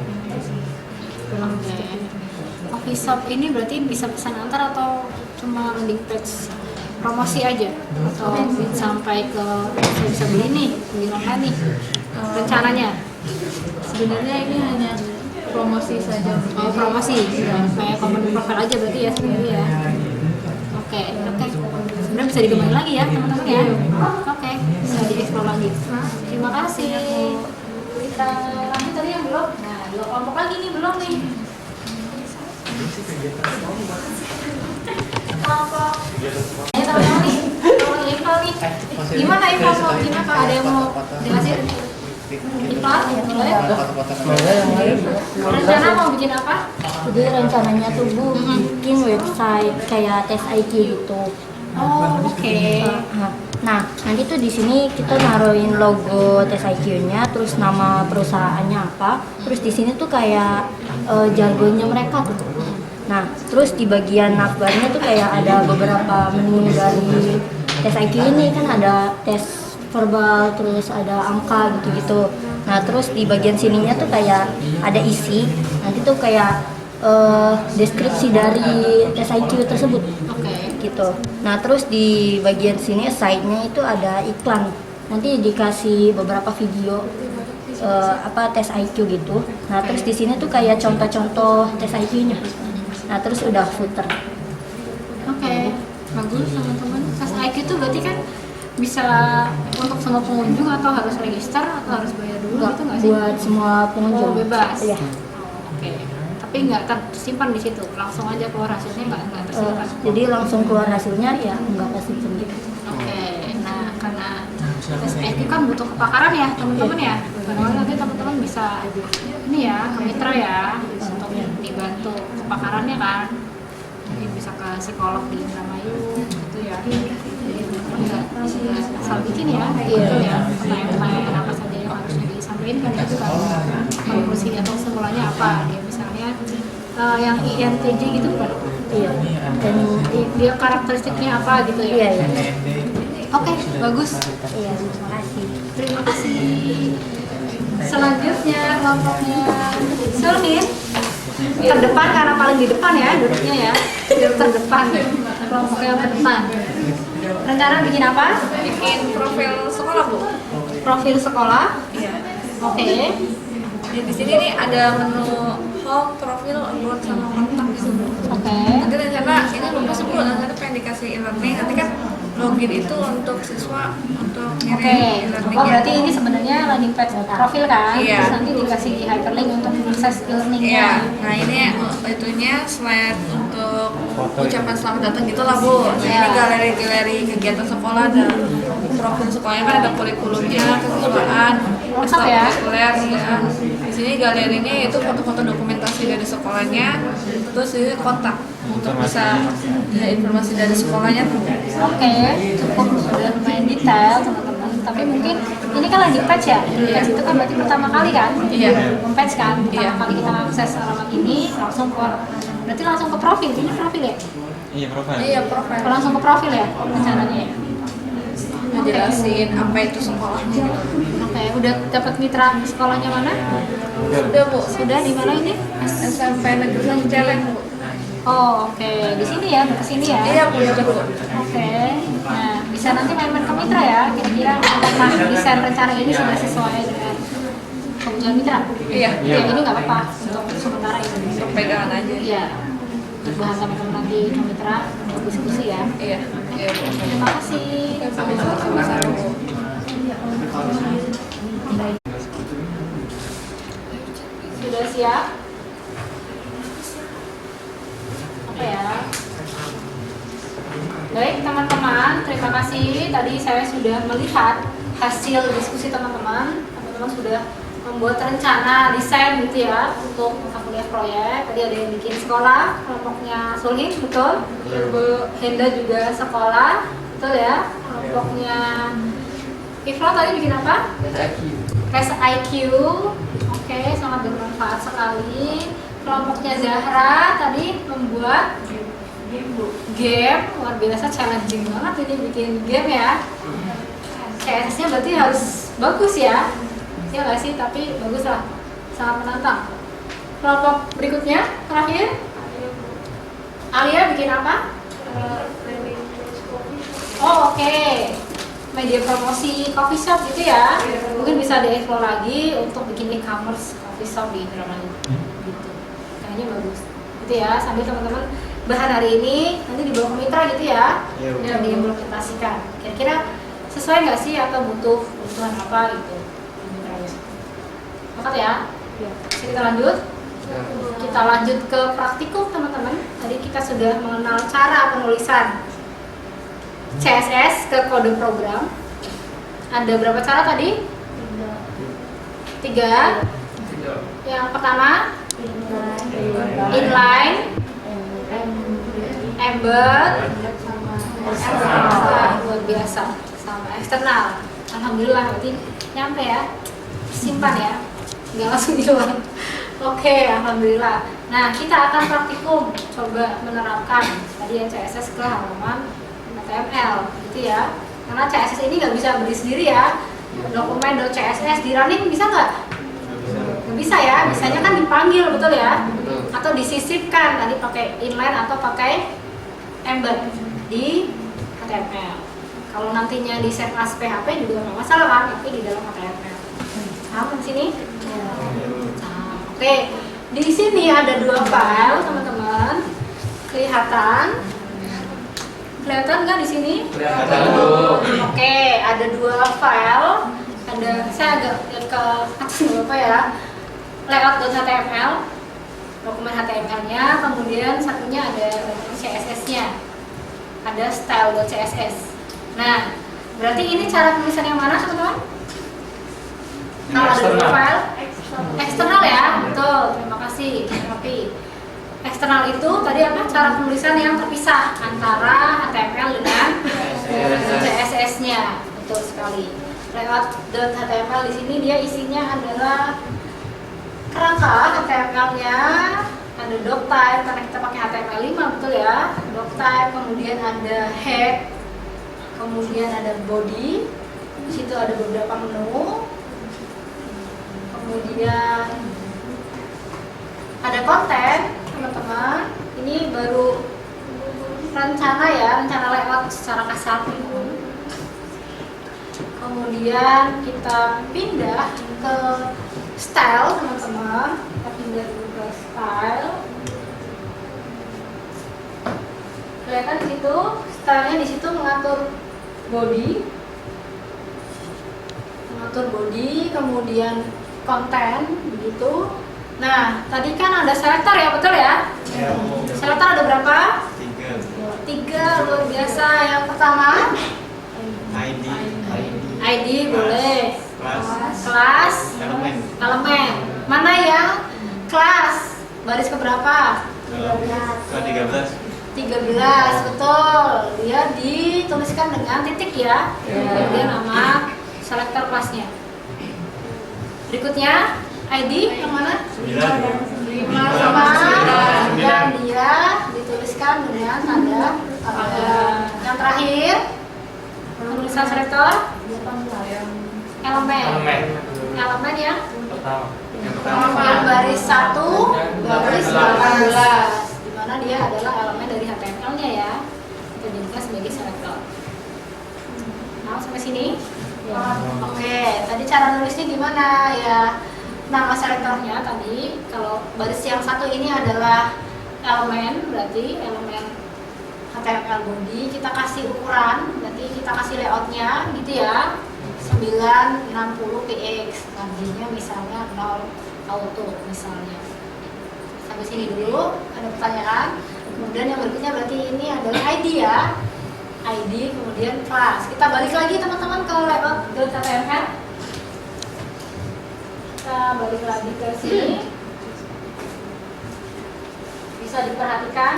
Coffee shop ini berarti bisa pesan antar atau cuma landing page promosi aja atau sampai ke bisa beli nih, beli online nih rencananya? Sebenarnya ini hanya promosi saja. Oh, promosi, kayak company profile aja berarti ya sebenarnya ya. Oke. Sebenarnya bisa dikembangin lagi ya teman-teman ya. Oke, bisa dieksplor lagi. Terima kasih. Kita lanjut tadi yang belum. Nah, 2 kelompok lagi nih belum nih. Kelompok. Ayo teman-teman nih. Kelompok Iqbal nih. Gimana Iqbal mau bikin apa? Ada yang mau jelasin? Iqbal, boleh? Rencana mau bikin apa? Jadi rencananya tuh Bu bikin website kayak tes IQ gitu. Oh, oke. Nah, nanti tuh di sini kita naruhin logo tes IQ-nya, terus nama perusahaannya apa, terus di sini tuh kayak jargonnya mereka tuh. Nah, terus di bagian navbarnya tuh kayak ada beberapa menu dari tes IQ ini, kan ada tes verbal, terus ada angka gitu-gitu. Nah, terus di bagian sininya tuh kayak ada isi, nanti tuh kayak deskripsi dari tes IQ tersebut. Gitu. Nah, terus di bagian sini side-nya itu ada iklan. Nanti dikasih beberapa video tes IQ gitu. Nah, terus di sini tuh kayak contoh-contoh tes IQ-nya. Nah, terus udah footer. Oke, bagus teman-teman. Tes IQ itu berarti kan bisa untuk semua pengunjung atau harus register atau harus bayar dulu gitu nggak sih? Buat semua pengunjung. Oh, bebas. Iya. Oke. Tapi nggak tersimpan di situ, langsung aja keluar hasilnya nggak tersimpan. Jadi langsung keluar hasilnya ya nggak tersimpan gitu. Oke. Nah, karena tes IQ kan butuh kepakaran ya teman-teman ya. Barangkali nanti teman-teman bisa ini ya ke mitra ya untuk dibantu kepakarannya kan. Mungkin bisa ke psikolog di Indramayu gitu ya. Jadi teman-teman nggak asal bikin ya. Gitu ya. Pertanyaan-pertanyaan apa saja yang harusnya disampaikan kan itu kan. Konklusi atau kesimpulannya apa? Dia misalnya yang INTJ gitu kan? Iya. Dan Dia karakteristiknya apa gitu ya? iya. Oke, bagus. Iya, terima kasih. Terima kasih. Selanjutnya kelompoknya Sulmin terdepan karena paling di depan ya duduknya ya. Yang terdepan, kelompok yang terdepan. Rencana bikin apa? Bikin profil sekolah Bu. Profil sekolah. Iya. Oke. Di sini nih ada menu home, profil, upload sama kontak gitu. Oke. Nanti rencana ini lulus sebelum nanti pengen dikasih e-learning. Nanti kan login itu untuk siswa untuk Oke. ngirim e-learning. Oh berarti ini sebenarnya landing page profil kan? Iya. Terus nanti dikasih hyperlink untuk akses e-learningnya. Iya, nah ini itunya slide untuk ucapan selamat datang gitu lah Bu. Nah ini Iya. galeri-galeri kegiatan sekolah dan profil sekolahnya kan ada kurikulumnya, keseluruhan, Lengkap ya? ekstrakurikuler ya. Di sini galerinya itu foto-foto dokumentasi dari sekolahnya, terus ini kontak untuk bisa ya, informasi dari sekolahnya tuh. Oke, cukup sudah lumayan detail teman-teman. Tapi mungkin ini kan landing page ya. Landing page itu kan berarti pertama kali kan? Iya. Homepage kan. Pertama Iya. kali kita akses alamat ini langsung ke berarti langsung ke profil. Ini profil ya? Iya profil. Iya, profil. Langsung ke profil ya rencananya ya. Ngejelasin apa itu sekolahnya gitu. Oke, udah dapat mitra sekolahnya mana? Udah Bu, Sudah di mana ini? SMP Negeri Celeng Bu. Oh, oke. Di sini ya, ke sini ya. Iya Bu, ya Bu. Oke. Nah, bisa nanti main-main ke mitra ya. Kira-kira apakah desain rencana ini sudah sesuai dengan kebutuhan mitra? Iya. Ya, ini nggak apa-apa untuk sementara ini. Pegangan aja. Iya. Untuk bahas sama-sama nanti ke mitra untuk diskusi ya. Iya. Iya Bu. Terima kasih. Sama-sama Bu. Sudah siap? Apa ya? Baik teman-teman, terima kasih. Tadi saya sudah melihat hasil diskusi teman-teman. Teman-teman sudah membuat rencana desain gitu ya untuk mata kuliah proyek. Tadi ada yang bikin sekolah, kelompoknya Sulhin, betul? Bu Henda juga sekolah, betul ya? Kelompoknya Ifla tadi bikin apa? Tes IQ. Oke, sangat bermanfaat sekali. Kelompoknya Zahra tadi membuat game, luar biasa challenging banget ini bikin game ya. CSS-nya berarti harus bagus ya. Ya nggak sih, tapi bagus lah, sangat menantang. Kelompok berikutnya, terakhir Alia bikin apa? Oh oke, media promosi coffee shop gitu ya. Mungkin bisa di-explore lagi untuk bikin e-commerce coffee shop di Indramayu gitu. Kayaknya bagus gitu ya, sambil teman-teman bahan hari ini nanti dibawa ke mitra gitu ya. Iya. Dan diimplementasikan. Kira-kira sesuai nggak sih atau butuh kebutuhan apa gitu? Sepakat ya? Kita lanjut. Kita lanjut ke praktikum teman-teman. Tadi kita sudah mengenal cara penulisan CSS ke kode program. Ada berapa cara tadi? 3. Yang pertama inline, embed, luar biasa, sama eksternal. Alhamdulillah berarti nyampe ya, simpan ya, nggak langsung hilang. Oke, alhamdulillah. Nah, kita akan praktikum, coba menerapkan tadi ya CSS ke halaman HTML, gitu ya. Karena CSS ini nggak bisa berdiri sendiri ya. Dokumen.css di running bisa nggak? Nggak bisa ya. Bisanya kan dipanggil, betul ya? Atau disisipkan tadi pakai inline atau pakai embed di HTML. Kalau nantinya di save as PHP juga nggak masalah kan, tapi di dalam HTML. Paham di sini? Oke, di sini ada 2 file teman-teman. Kelihatan nggak di sini? Kelihatan, Bu. Oke, ada 2 file. Saya agak lihat ke atas apa ya? Layout.html, dokumen HTML-nya. Kemudian satunya ada CSS-nya. Ada style.css. Nah, berarti ini cara penulisan yang mana teman-teman? Kalau ada 2 file eksternal ya, betul. Terima kasih, Rapi. Eksternal itu tadi apa? Cara penulisan yang terpisah antara HTML dengan CSS-nya, betul sekali. Layout.html di sini dia isinya adalah kerangka HTML-nya, ada doctype karena kita pakai HTML5 betul ya. Doctype, kemudian ada head, kemudian ada body. Di situ ada beberapa menu. Kemudian ada konten, teman-teman. Ini baru rencana ya, rencana layout secara kasar. Kemudian kita pindah ke style teman-teman. Kita pindah dulu ke style. Kelihatan di situ, stylenya di situ mengatur body, kemudian konten, begitu. Nah, tadi kan ada selector ya, betul ya? Ya. Selector ada berapa? 3. 3, luar biasa. Yang pertama, ID boleh. Kelas, Elemen. Mana yang kelas? Baris keberapa? Ke 13. 13, betul. Dia dituliskan dengan titik ya. Kemudian nama selektor kelasnya. Berikutnya ID yang mana? 9. Sama. Dan dia dituliskan dengan tanda. Yang terakhir penulisan selektor elemen ya. Yang baris 1 baris 18, di mana dia adalah elemen dari HTML-nya ya. Kita jadikan sebagai selektor. Nah, sampai sini. Oke, tadi cara nulisnya gimana ya? Nama selektornya tadi, kalau baris yang 1 ini adalah elemen, berarti elemen HTML body. Kita kasih ukuran, berarti kita kasih layoutnya gitu ya. 960 px, marginnya misalnya 0 auto misalnya. Sampai sini dulu, ada pertanyaan. Kemudian yang berikutnya berarti ini adalah ID ya. ID kemudian kelas. Kita balik lagi teman-teman ke layout HTML. Kita balik lagi ke sini. Bisa diperhatikan.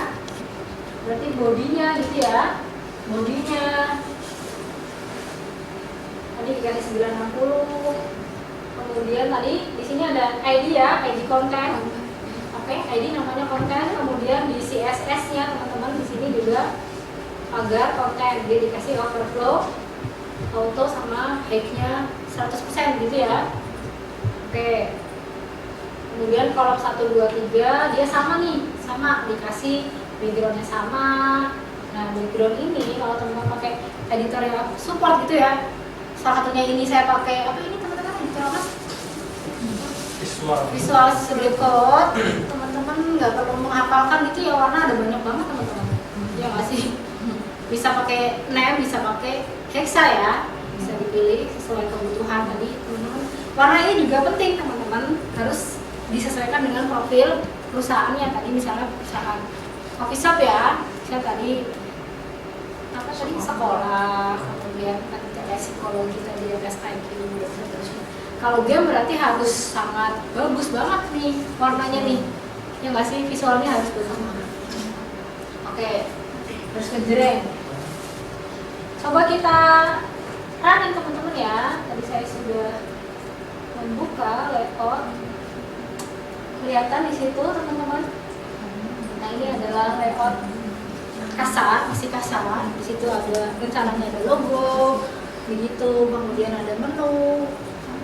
Berarti bodinya gitu ya. Bodinya tadi dikasih 960. Kemudian tadi di sini ada ID ya, ID konten. Oke, ID namanya konten. Kemudian di CSS-nya teman-teman di sini juga agar konten dia dikasih overflow, auto sama height-nya 100% gitu ya. Oke. Kemudian kolom 1 2 3 dia sama nih, sama dikasih background-nya sama. Nah, background ini kalau teman-teman pakai editor yang support gitu ya. Salah satunya ini saya pakai apa ini teman-teman editor apa? Visual Studio Code. Teman-teman nggak perlu menghafalkan gitu ya, warna ada banyak banget teman-teman. Ya nggak sih? Bisa pakai name, bisa pakai hexa ya, bisa dipilih sesuai kebutuhan tadi teman-teman. Warna ini juga penting teman-teman, harus disesuaikan dengan profil perusahaannya. Tadi misalnya perusahaan coffee shop ya, saya tadi apa tadi sekolah, kemudian tadi psikologi tadi tes IQ dan seterusnya. Kalau game berarti harus sangat bagus banget nih warnanya nih, ya nggak sih, visualnya harus bagus banget. Oke, terus ngejreng. Coba kita running teman-teman ya. Tadi saya sudah membuka layout. Kelihatan di situ teman-teman. Nah, ini adalah layout kasar, masih kasar. Di situ ada rencananya, ada logo, begitu. Kemudian ada menu.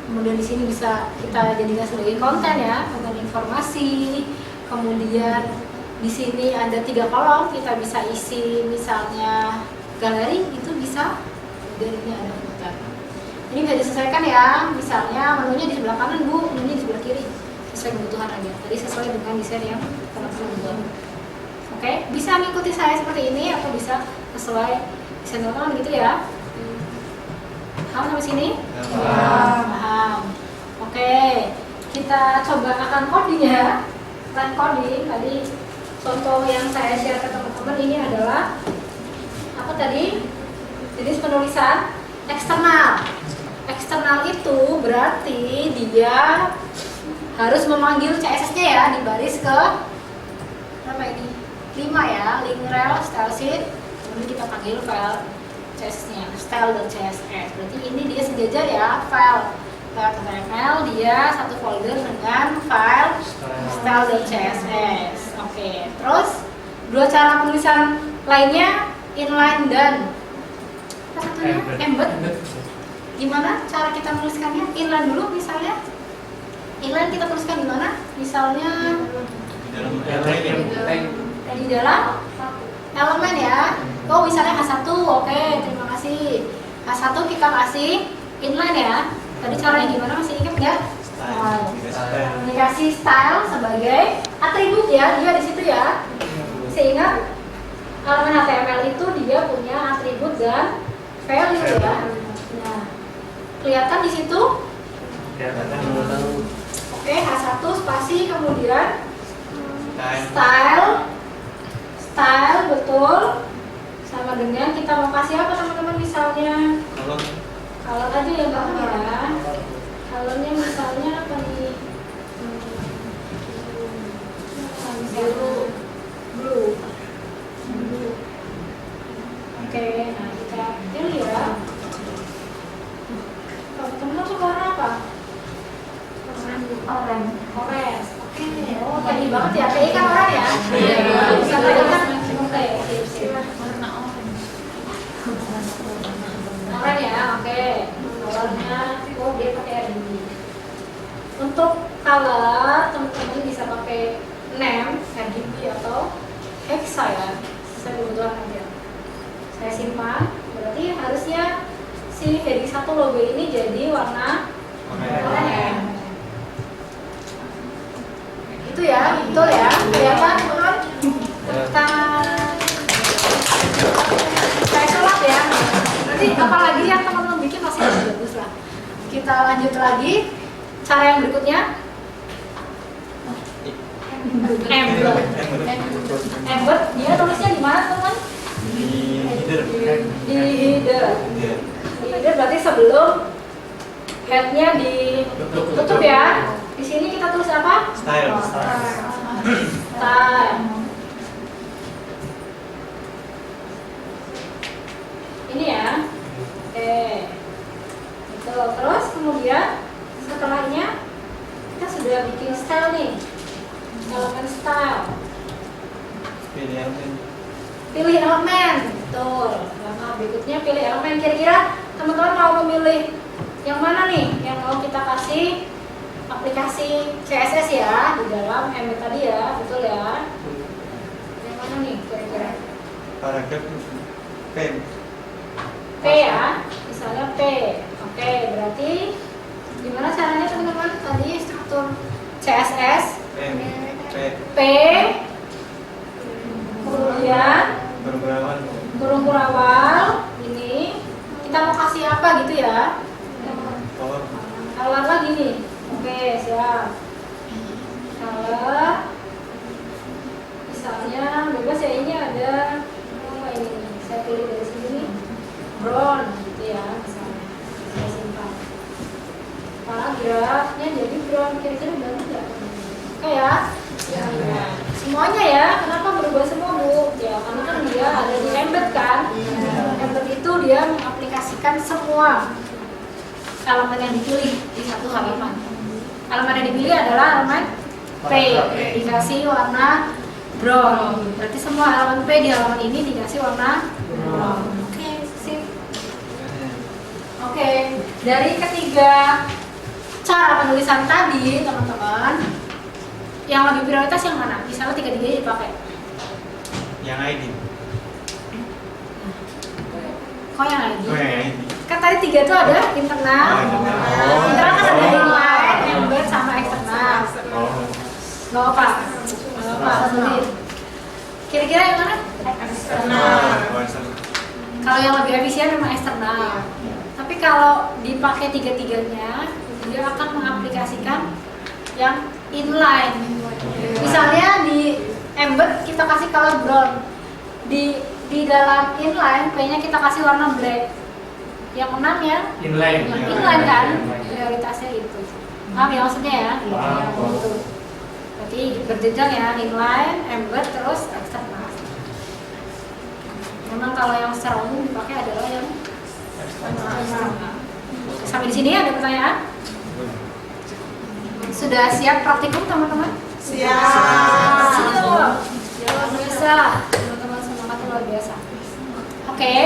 Kemudian di sini bisa kita jadikan sebagai konten ya, konten informasi. Kemudian di sini ada 3 kolom, kita bisa isi misalnya galeri, itu bisa. Galerinya ada konten. Ini bisa disesuaikan ya, misalnya menunya di sebelah kanan Bu, menunya di sebelah kiri. Sesuai kebutuhan aja. Tadi sesuai dengan desain yang teman-teman buat. Oke, bisa mengikuti saya seperti ini atau bisa sesuai desain teman-teman gitu ya. Paham sampai sini? Paham. Oke, kita coba akan coding ya. Line coding tadi contoh yang saya share ke teman-teman ini adalah apa tadi? Jenis penulisan eksternal. Eksternal itu berarti dia harus memanggil CSS-nya ya di baris ke berapa ini? 5 ya, link rel style sheet. Kemudian kita panggil file CSS-nya style.css. Berarti ini dia sejajar ya, file HTML dia satu folder dengan file style.css. Oke, terus 2 cara penulisan lainnya inline dan apa satunya? Embed. Gimana cara kita menuliskannya? Inline dulu misalnya. Inline kita tuliskan di mana? Misalnya di dalam elemen ya. Oh, misalnya H1. Oke, terima kasih. H1 kita kasih inline ya. Tadi caranya gimana, masih ingat nggak? Dikasih style sebagai atribut ya, dia di situ ya. Sehingga elemen HTML itu dia punya atribut dan value ya. Nah, kelihatan di situ. Oke, H1 spasi kemudian style betul sama dengan kita mau kasih apa teman-teman misalnya kalau aja ya bang ya. Kalonnya misalnya apa nih? Blue. Oke, nah kita pilih ya. Kalau teman suka warna apa? Orange. Oke. Oh, tadi banget ya. PI kan orang ya? Iya. Bisa kan? Oke. Orange ya. Oke. Colornya, oh dia pakai RGB. Untuk color, teman-teman bisa pakai name, RGB atau hexa ya. Saya kebetulan aja. Saya simpan. Berarti harusnya si heading 1 logo ini jadi warna oranye. Itu ya, betul ya. Kelihatan teman? Saya sholat ya. Nanti apalagi yang teman-teman bikin pasti lebih bagus lah. Kita lanjut lagi. Cara yang berikutnya. Embed. Dia tulisnya di mana teman? Di header. Di header berarti sebelum headnya ditutup ya. Di sini kita tulis apa? Style. Ini ya. Oke. Itu. Terus kemudian setelahnya kita sudah bikin style nih. Elemen style. Pilih elemen. Betul. Langkah berikutnya pilih elemen. Kira-kira teman-teman mau memilih yang mana nih? Yang mau kita kasih aplikasi CSS ya di dalam embed tadi ya, betul ya? Yang mana nih kira-kira? Paragraf P ya, misalnya P. Oke, berarti gimana caranya teman-teman tadi struktur CSS? P, kemudian burung awal. Ini kita mau kasih apa gitu ya? Color lagi nih. Oke, siap. Color misalnya bebas ya, ini ada ini saya pilih dari sini brown gitu ya, misalnya saya simpan. Paragrafnya jadi brown, kira-kira bagus nggak? Oke ya? Ya. Semuanya ya, kenapa berubah semua Bu? Ya karena kan dia ada di embed kan. Embed itu dia mengaplikasikan semua elemen yang dipilih di satu halaman. Elemen yang dipilih adalah elemen P, dikasih warna brown. Berarti semua elemen P di halaman ini dikasih warna brown. Oke, sip. Oke, dari ketiga cara penulisan tadi, teman-teman, yang lebih prioritas yang mana? Misalnya tiga-tiganya dipakai. Yang ID. Kok yang ID? ID. Kan tadi tiga itu ada internal. Internal kan ada inline, embed sama eksternal. Nggak apa? Sulit. Kira-kira yang mana? Eksternal. Kalau yang lebih efisien memang eksternal. Tapi kalau dipakai tiga-tiganya, dia akan mengaplikasikan yang inline. Misalnya di embed kita kasih color brown, di dalam inline P-nya kita kasih warna black. Yang menang ya inline kan, prioritasnya itu. Paham ya maksudnya ya? Gitu. Berarti berjenjang ya, inline, embed, terus eksternal. Memang kalau yang secara umum dipakai adalah yang eksternal. Sampai di sini ada pertanyaan? Sudah siap praktikum teman-teman? Siap. Luar biasa. Teman-teman semangat luar biasa. Oke,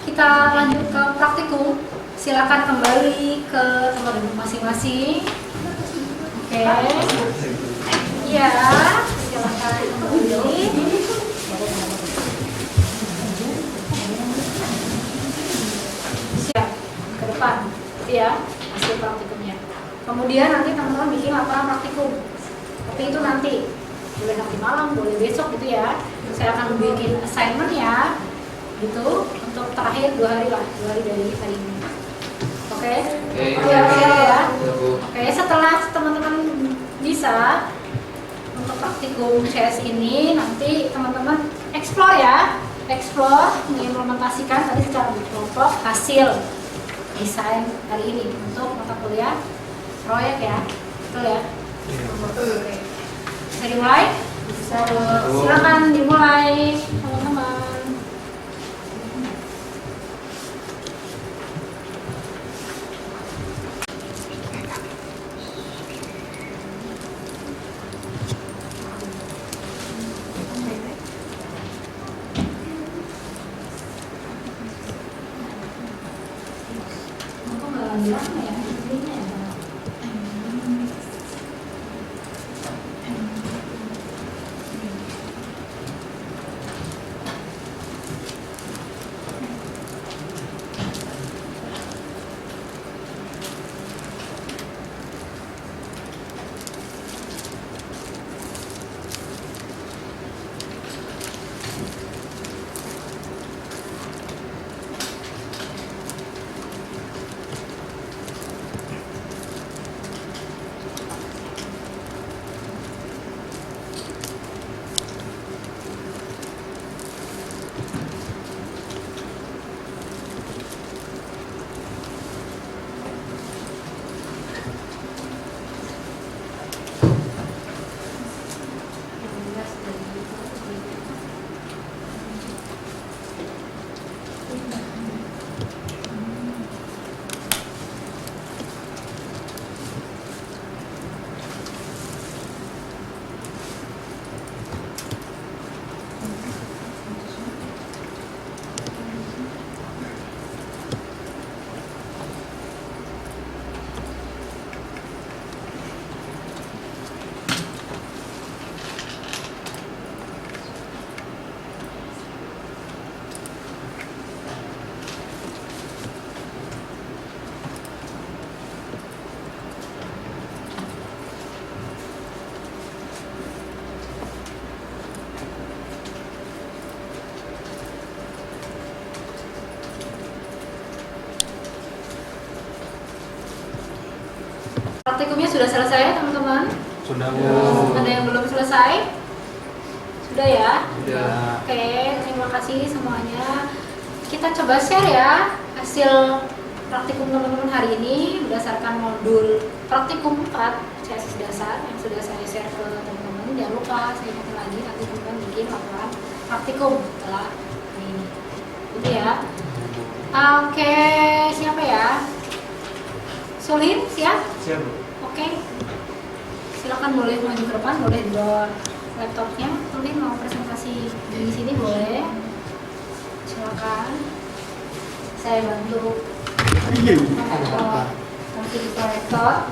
kita lanjut ke praktikum. Silakan kembali ke tempat duduk masing-masing. Oke. Iya, silakan kembali. Siap ke depan. Ya, hasil praktikumnya. Kemudian nanti teman-teman bikin laporan praktikum. Tapi itu nanti, boleh nanti malam, boleh besok gitu ya. Saya akan bikin assignment ya, gitu untuk terakhir 2 hari lah, 2 hari dari hari ini. Oke? Siap ya. Oke, setelah teman-teman bisa untuk praktikum CS ini, nanti teman-teman explore ya, mengimplementasikan tadi secara berkelompok hasil desain hari ini untuk mata kuliah proyek ya, betul ya? Oke. Bisa dimulai? Silakan dimulai teman-teman. Praktikumnya sudah selesai teman-teman? Sudah Ada yang belum selesai? Sudah ya? Sudah. Oke, terima kasih semuanya. Kita coba share ya hasil praktikum teman-teman hari ini berdasarkan modul praktikum 4 CSS dasar yang sudah saya share ke teman-teman. Jangan lupa saya ingatkan lagi nanti teman-teman bikin laporan praktikum setelah ini. Gitu ya. Oke, siapa ya? Solin, siap? Siap, Bu. Oke. Silakan boleh maju ke depan, boleh dibawa laptopnya. Solin mau presentasi di sini boleh. Silakan. Saya bantu konfig konektor.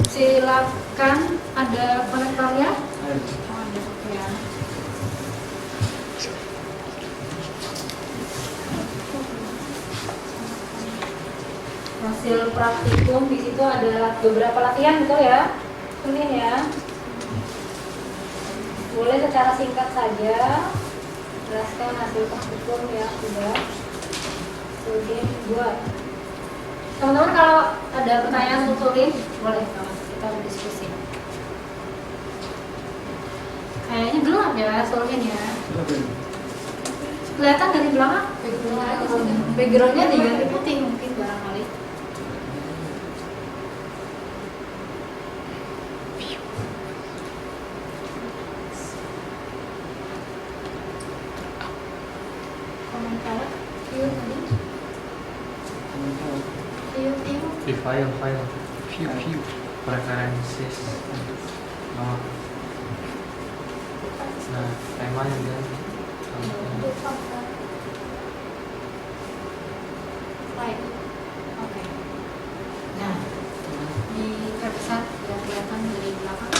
Silakan, ada konektornya? Oh, ada, oke ya. Hasil praktikum di situ ada beberapa latihan, betul ya? Ini ya. Boleh secara singkat saja jelaskan hasil praktikum yang sudah Sulin buat. Teman-teman kalau ada pertanyaan untuk Sulin, boleh kita berdiskusi. Kayaknya gelap ya Sulin ya. Kelihatan dari belakang? Backgroundnya diganti putih mungkin barangkali. Komentar? View tadi? View. Di file view preferences nah temanya dan Baik. Oke. Nah, di website sudah kelihatan dari belakang.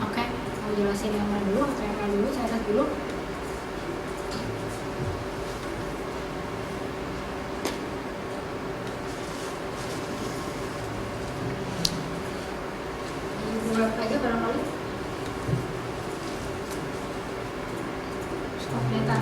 Oke, mau jelasin yang mana dulu atau yang mana dulu? Saya tes dulu. Ya,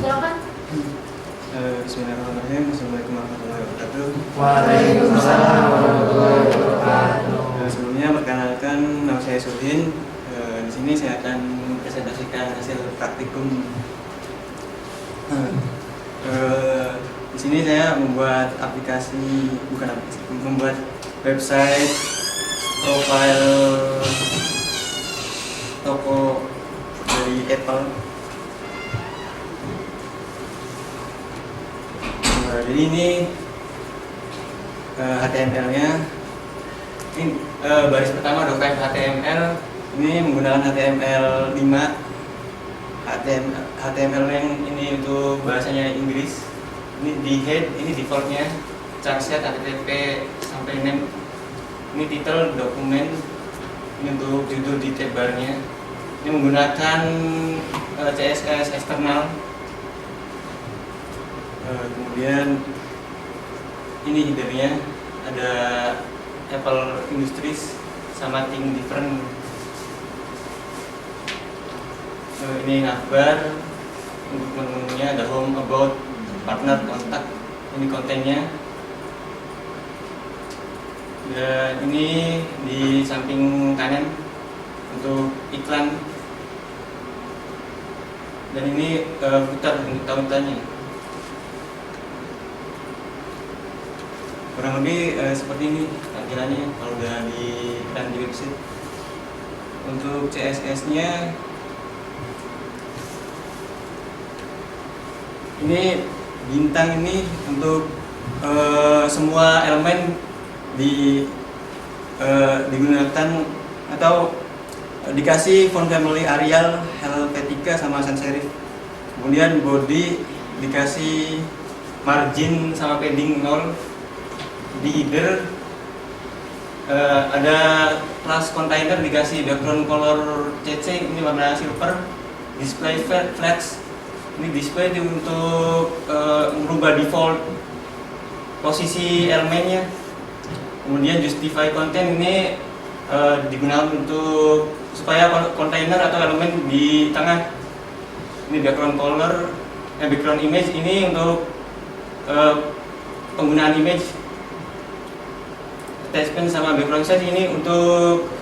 silakan. Bismillahirrahmanirrahim. Assalamualaikum warahmatullahi wabarakatuh. Waalaikumsalam warahmatullahi wabarakatuh. Sebelumnya perkenalkan, nama saya Sudin. Di sini saya akan presentasikan hasil praktikum. Di sini saya membuat membuat website profile toko dari Apple. Jadi ini HTML-nya. Ini baris pertama document HTML. Ini menggunakan HTML5. HTML yang ini untuk bahasanya Inggris. Ini di head, ini defaultnya chart-set HTTP sampai name. Ini title dokumen. Ini untuk judul di tab barnya. Ini menggunakan CSS eksternal. Kemudian ini headernya ada Apple Industries sama Think Different. Ini navbar. Untuk menunya ada home, about, partner, kontak. Ini kontennya. Dan ini di samping kanan untuk iklan. Dan ini footer untuk tautannya. Kurang lebih seperti ini tampilannya kalau udah di website. Untuk CSS-nya ini bintang ini untuk semua elemen digunakan atau dikasih font family Arial, Helvetica sama sans serif. Kemudian body dikasih margin sama padding 0. Di header ada class container dikasih background color CC, ini warna silver. Display flags, ini display untuk merubah default posisi elemennya. Kemudian justify content ini digunakan untuk supaya container atau elemen di tengah. Ini background color, background image ini untuk penggunaan image. Attachment sama background size ini untuk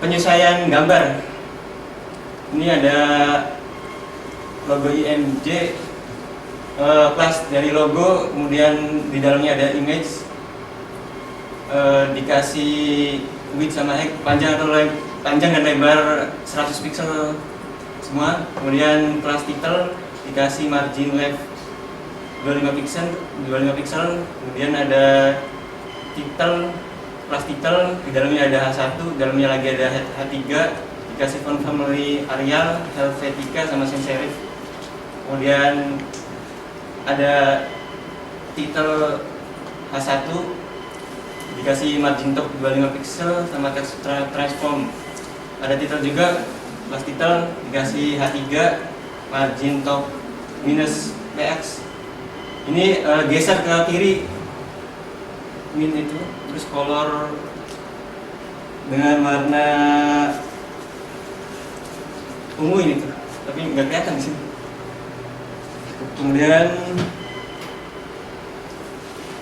penyesuaian gambar. Ini ada logo IMG, kelas dari logo, kemudian di dalamnya ada image, dikasih width sama height, panjang dan lebar 100 pixel semua. Kemudian kelas title dikasih margin left 25 pixel, kemudian ada title, kelas title, di dalamnya ada H1, di dalamnya lagi ada H3, dikasih font family Arial, Helvetica sama sans serif. Kemudian ada title H1, dikasih margin top 25 pixel sama text transform. Ada title juga, kelas title dikasih H3, margin top minus px. Ini geser ke kiri, min itu, terus color dengan warna ungu ini tuh, tapi nggak kelihatan di sini. Kemudian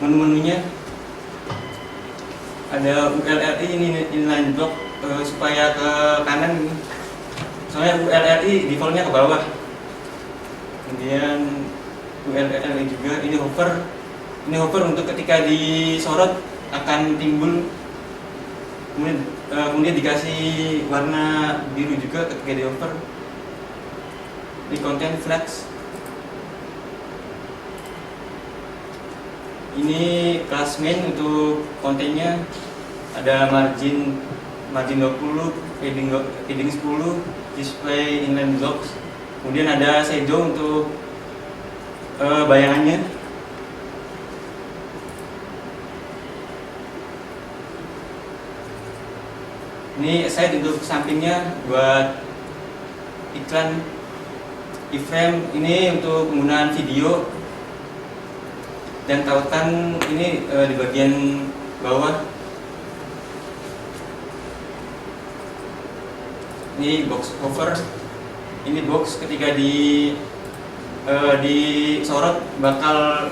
menu-menunya ada ULLI ini inline block supaya ke kanan ini. Soalnya ULLI defaultnya ke bawah. Kemudian ULLI juga ini hover untuk ketika disorot akan timbul. Kemudian dikasih warna biru juga ketika di hover. Ini content flags. Ini class main untuk kontennya ada margin 20, padding 10, display inline blocks. Kemudian ada shadow untuk bayangannya. Ini side untuk sampingnya buat iklan. iframe ini untuk penggunaan video, dan tautan ini di bagian bawah. Ini box cover, ini box ketika disorot bakal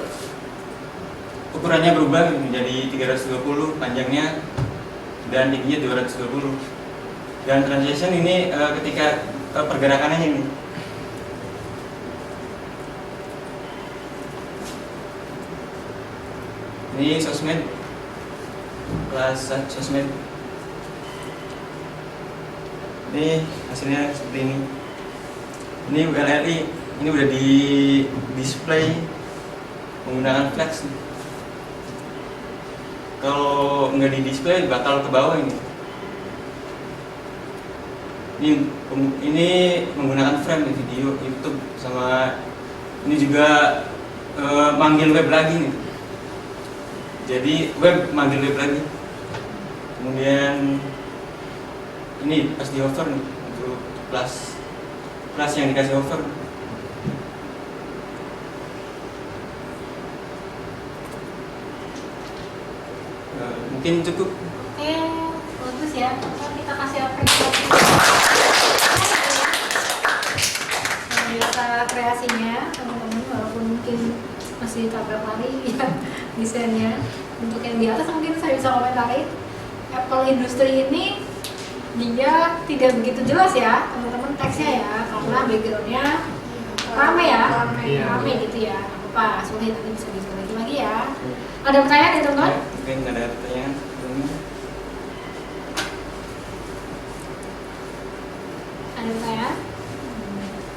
ukurannya berubah menjadi 320 panjangnya dan tingginya 220. Dan transition ini ketika pergerakannya ini. Ini sosmed, kelas sosmed. Ini hasilnya seperti ini. Ini LRI, ini udah di display menggunakan flash. Kalau nggak di display bakal ke bawah ini. Ini menggunakan frame di video YouTube, sama ini juga manggil web lagi nih. Jadi web manggil web lagi. Kemudian ini pas di hover nih untuk kelas yang dikasih hover. Mungkin cukup. Oke, bagus ya. Kita kasih apresiasi. Biasa kreasinya teman-teman, walaupun mungkin masih tabrak lari ya desainnya. Untuk yang di atas mungkin saya bisa komentari. Apple Industry ini dia tidak begitu jelas ya teman-teman teksnya ya, karena backgroundnya rame ya, rame gitu ya. Nggak apa-apa, sulit, nanti bisa dicoba lagi ya. Ada pertanyaan ya teman-teman? Mungkin ada pertanyaan. Ada pertanyaan?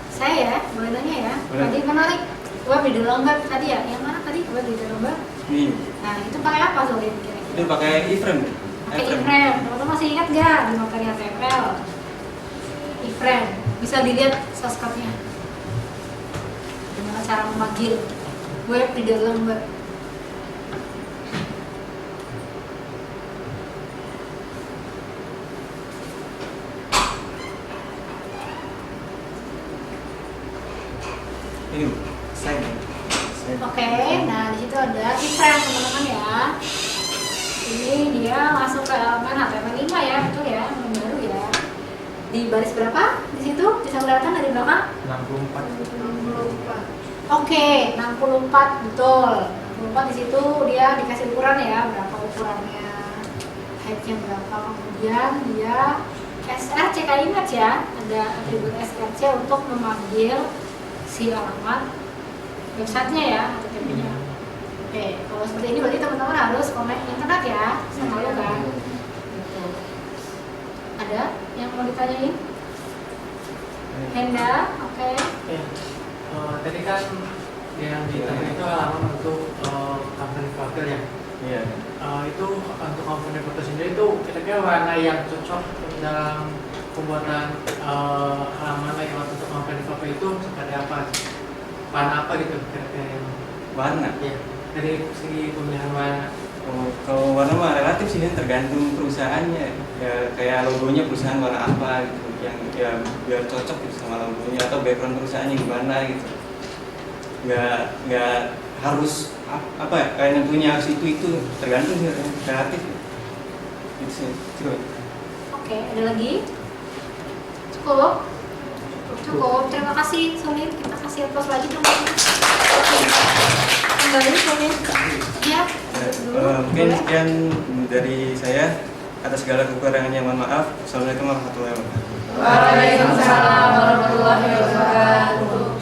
Saya ya, boleh nanya ya. Boleh. Tadi menarik web di dalam web tadi ya. Yang mana tadi web di dalam web? Nih, Nah itu pakai apa Zorin kira-kira? itu pakai iframe. Pakai iframe. Teman-teman masih ingat nggak di materi HTML? Iframe. Bisa dilihat shortcutnya. Gimana cara memanggil web di dalam web? Ini sign. Oke, nah di situ ada iframe teman-teman ya. Ini dia masuk ke elemen HTML 5 ya, betul ya, yang baru ya. Di baris berapa? Di situ bisa kelihatan dari belakang? 64. Oke, 64 betul. 64 di situ dia dikasih ukuran ya, berapa ukurannya, heightnya berapa. Kemudian dia src image ya, ada atribut src untuk memanggil si alamat websitenya ya, HTTP-nya. Oke, kalau seperti ini berarti teman-teman harus connect internet ya, sama lo kan. Gitu. Ada yang mau ditanyain? Henda, oke. Tadi kan yang di tengah itu halaman untuk company filter ya. Iya. Itu untuk company filter sendiri itu kira-kira warna yang cocok dalam pembuatan halaman layout untuk company filter itu seperti apa? Warna apa gitu kira-kira yang Warna. ya dari segi pemilihan warna? Kalau warna mah relatif sih, tergantung perusahaannya. Ya kayak logonya perusahaan warna apa gitu, yang ya biar cocok gitu sama logonya, atau background perusahaannya gimana gitu. Nggak harus apa ya, kayak nentunya harus itu tergantung sih, kreatif. Gitu sih. Coba. Oke, ada lagi? Cukup? Cukup, terima kasih Sunin. Kita kasih applause lagi dong. Kembali Sunin. Ya, Mungkin sekian dari saya. Atas segala kekurangannya mohon maaf. Assalamualaikum warahmatullahi wabarakatuh. Waalaikumsalam warahmatullahi wabarakatuh.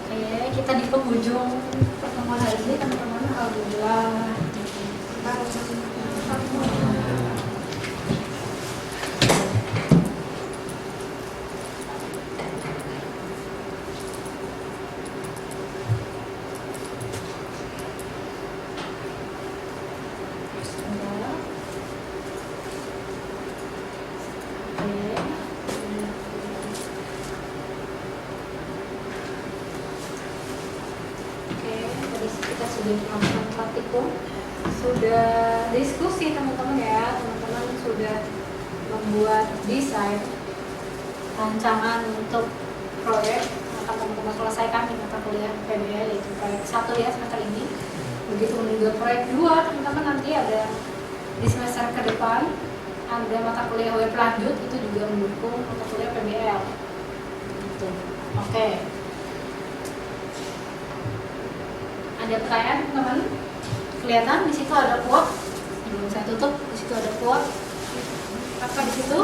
Oke, kita di penghujung pertemuan hari ini teman-teman. Alhamdulillah. Kita sudah melakukan praktikum, sudah diskusi teman-teman ya, teman-teman sudah membuat desain rancangan untuk proyek akan teman-teman selesaikan di mata kuliah PBL, yaitu proyek 1 ya semester ini. Begitu juga proyek 2 teman-teman nanti ada di semester ke depan ada mata kuliah web lanjut, itu juga mendukung mata kuliah PBL gitu. Oke. Ada pertanyaan teman-teman? Kelihatan di situ ada quote, belum saya tutup, di situ ada quote apa di situ?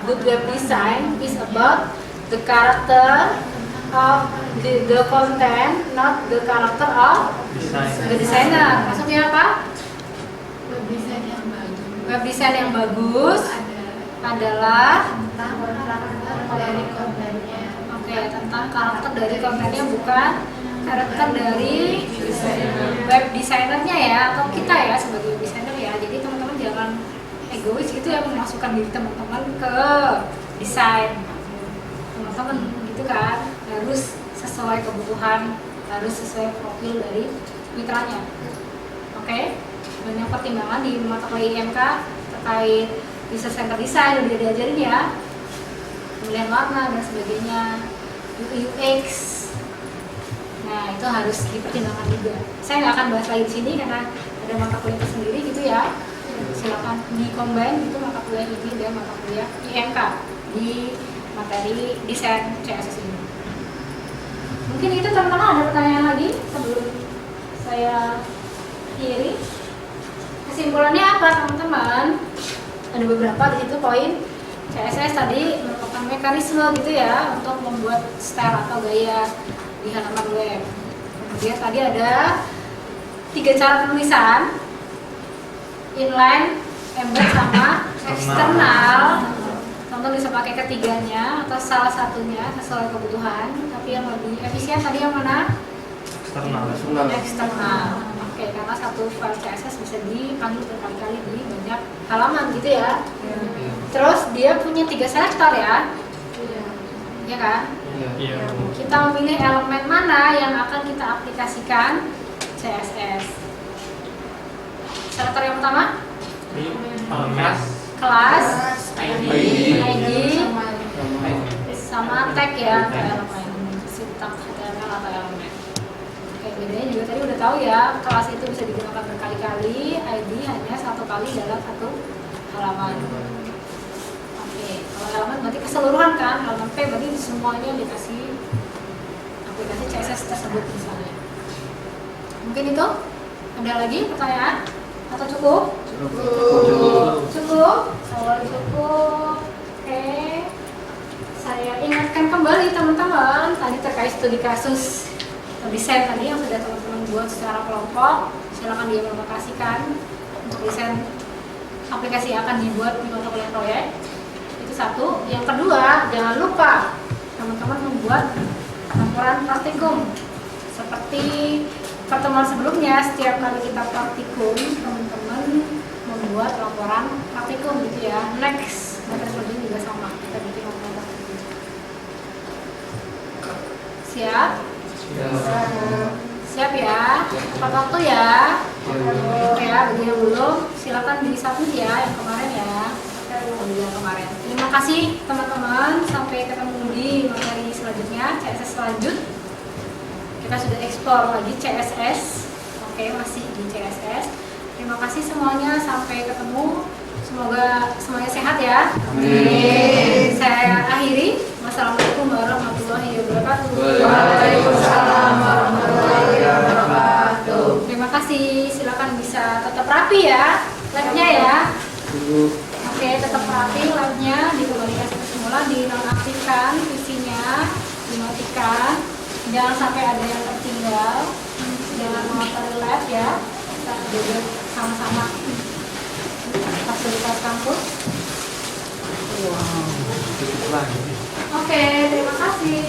Good web design is about the character of the content, not the character of the designer. Maksudnya apa? Web design yang bagus adalah dari kontennya. Oke, tentang karakter dari kontennya, bukan karakter dari web desainernya ya, atau kita ya sebagai web designer ya. Jadi teman-teman jangan egois gitu ya memasukkan diri teman-teman ke desain. Teman-teman gitu kan harus sesuai kebutuhan, harus sesuai profil dari mitranya. Oke, banyak pertimbangan di mata kuliah IMK terkait user center design udah diajarin ya, pemilihan warna dan sebagainya, UI UX. Nah itu harus dipertimbangkan juga. Saya nggak akan bahas lagi di sini karena ada mata kuliah tersendiri gitu ya. Silakan di-combine itu mata kuliah ini dan mata kuliah IMK di materi desain CSS ini. Mungkin itu teman-teman, ada pertanyaan lagi sebelum saya akhiri. Kesimpulannya apa teman-teman? Ada beberapa di situ poin. CSS tadi merupakan mekanisme gitu ya untuk membuat style atau gaya di halaman web. Kemudian tadi ada 3 cara penulisan: inline, embed, sama eksternal. Teman-teman bisa pakai ketiganya atau salah satunya sesuai kebutuhan. Tapi yang lebih efisien tadi yang mana? Eksternal. Oke, karena satu file CSS bisa dipanggil berkali-kali di banyak halaman gitu ya. Terus dia punya 3 selektor ya. Iya kan? Iya. Kita memilih elemen mana yang akan kita aplikasikan CSS. Selektor yang pertama? Kelas, ID, sama tag ya, elemen. Sintak HTML atau elemen. Oke, bedanya juga tadi udah tahu ya, kelas itu bisa digunakan berkali-kali, ID hanya 1 kali dalam 1 halaman. Oke, kalau halaman berarti keseluruhan kan, halaman P berarti semuanya dikasih aplikasi CSS tersebut misalnya. Mungkin itu? Ada lagi pertanyaan? Atau cukup? Cukup? Kalau cukup, oke. Saya ingatkan kembali teman-teman, tadi terkait studi kasus desain tadi yang sudah teman-teman buat secara kelompok, silakan diimplementasikan untuk desain aplikasi yang akan dibuat di mata kuliah proyek. Itu satu. Yang kedua, jangan lupa teman-teman membuat laporan praktikum. Seperti pertemuan sebelumnya, setiap kali kita praktikum, teman-teman membuat laporan praktikum gitu ya. Next, materi selanjutnya juga sama, kita bikin laporan praktikum. Siap? Siap ya, tepat waktu ya. Ya, bagi yang belum silakan di-submit ya yang kemarin ya. Yang kemarin. Terima kasih teman-teman, sampai ketemu di materi selanjutnya, CSS selanjut. Kita sudah explore lagi CSS. Oke, masih di CSS. Terima kasih semuanya, sampai ketemu. Semoga semuanya sehat ya. Amin. Saya akhiri. Wassalamualaikum warahmatullahi wabarakatuh. Waalaikumsalam warahmatullahi wabarakatuh. Terima kasih. Silakan bisa tetap rapi ya live-nya ya. Oke, tetap rapi live-nya, dikembalikan seperti semula, dinonaktifkan visinya, dimatikan. Jangan sampai ada yang tertinggal. Jangan mengotori live ya. Kita duduk sama-sama fasilitas kampus. Wow, cukup lagi. Oke, terima kasih.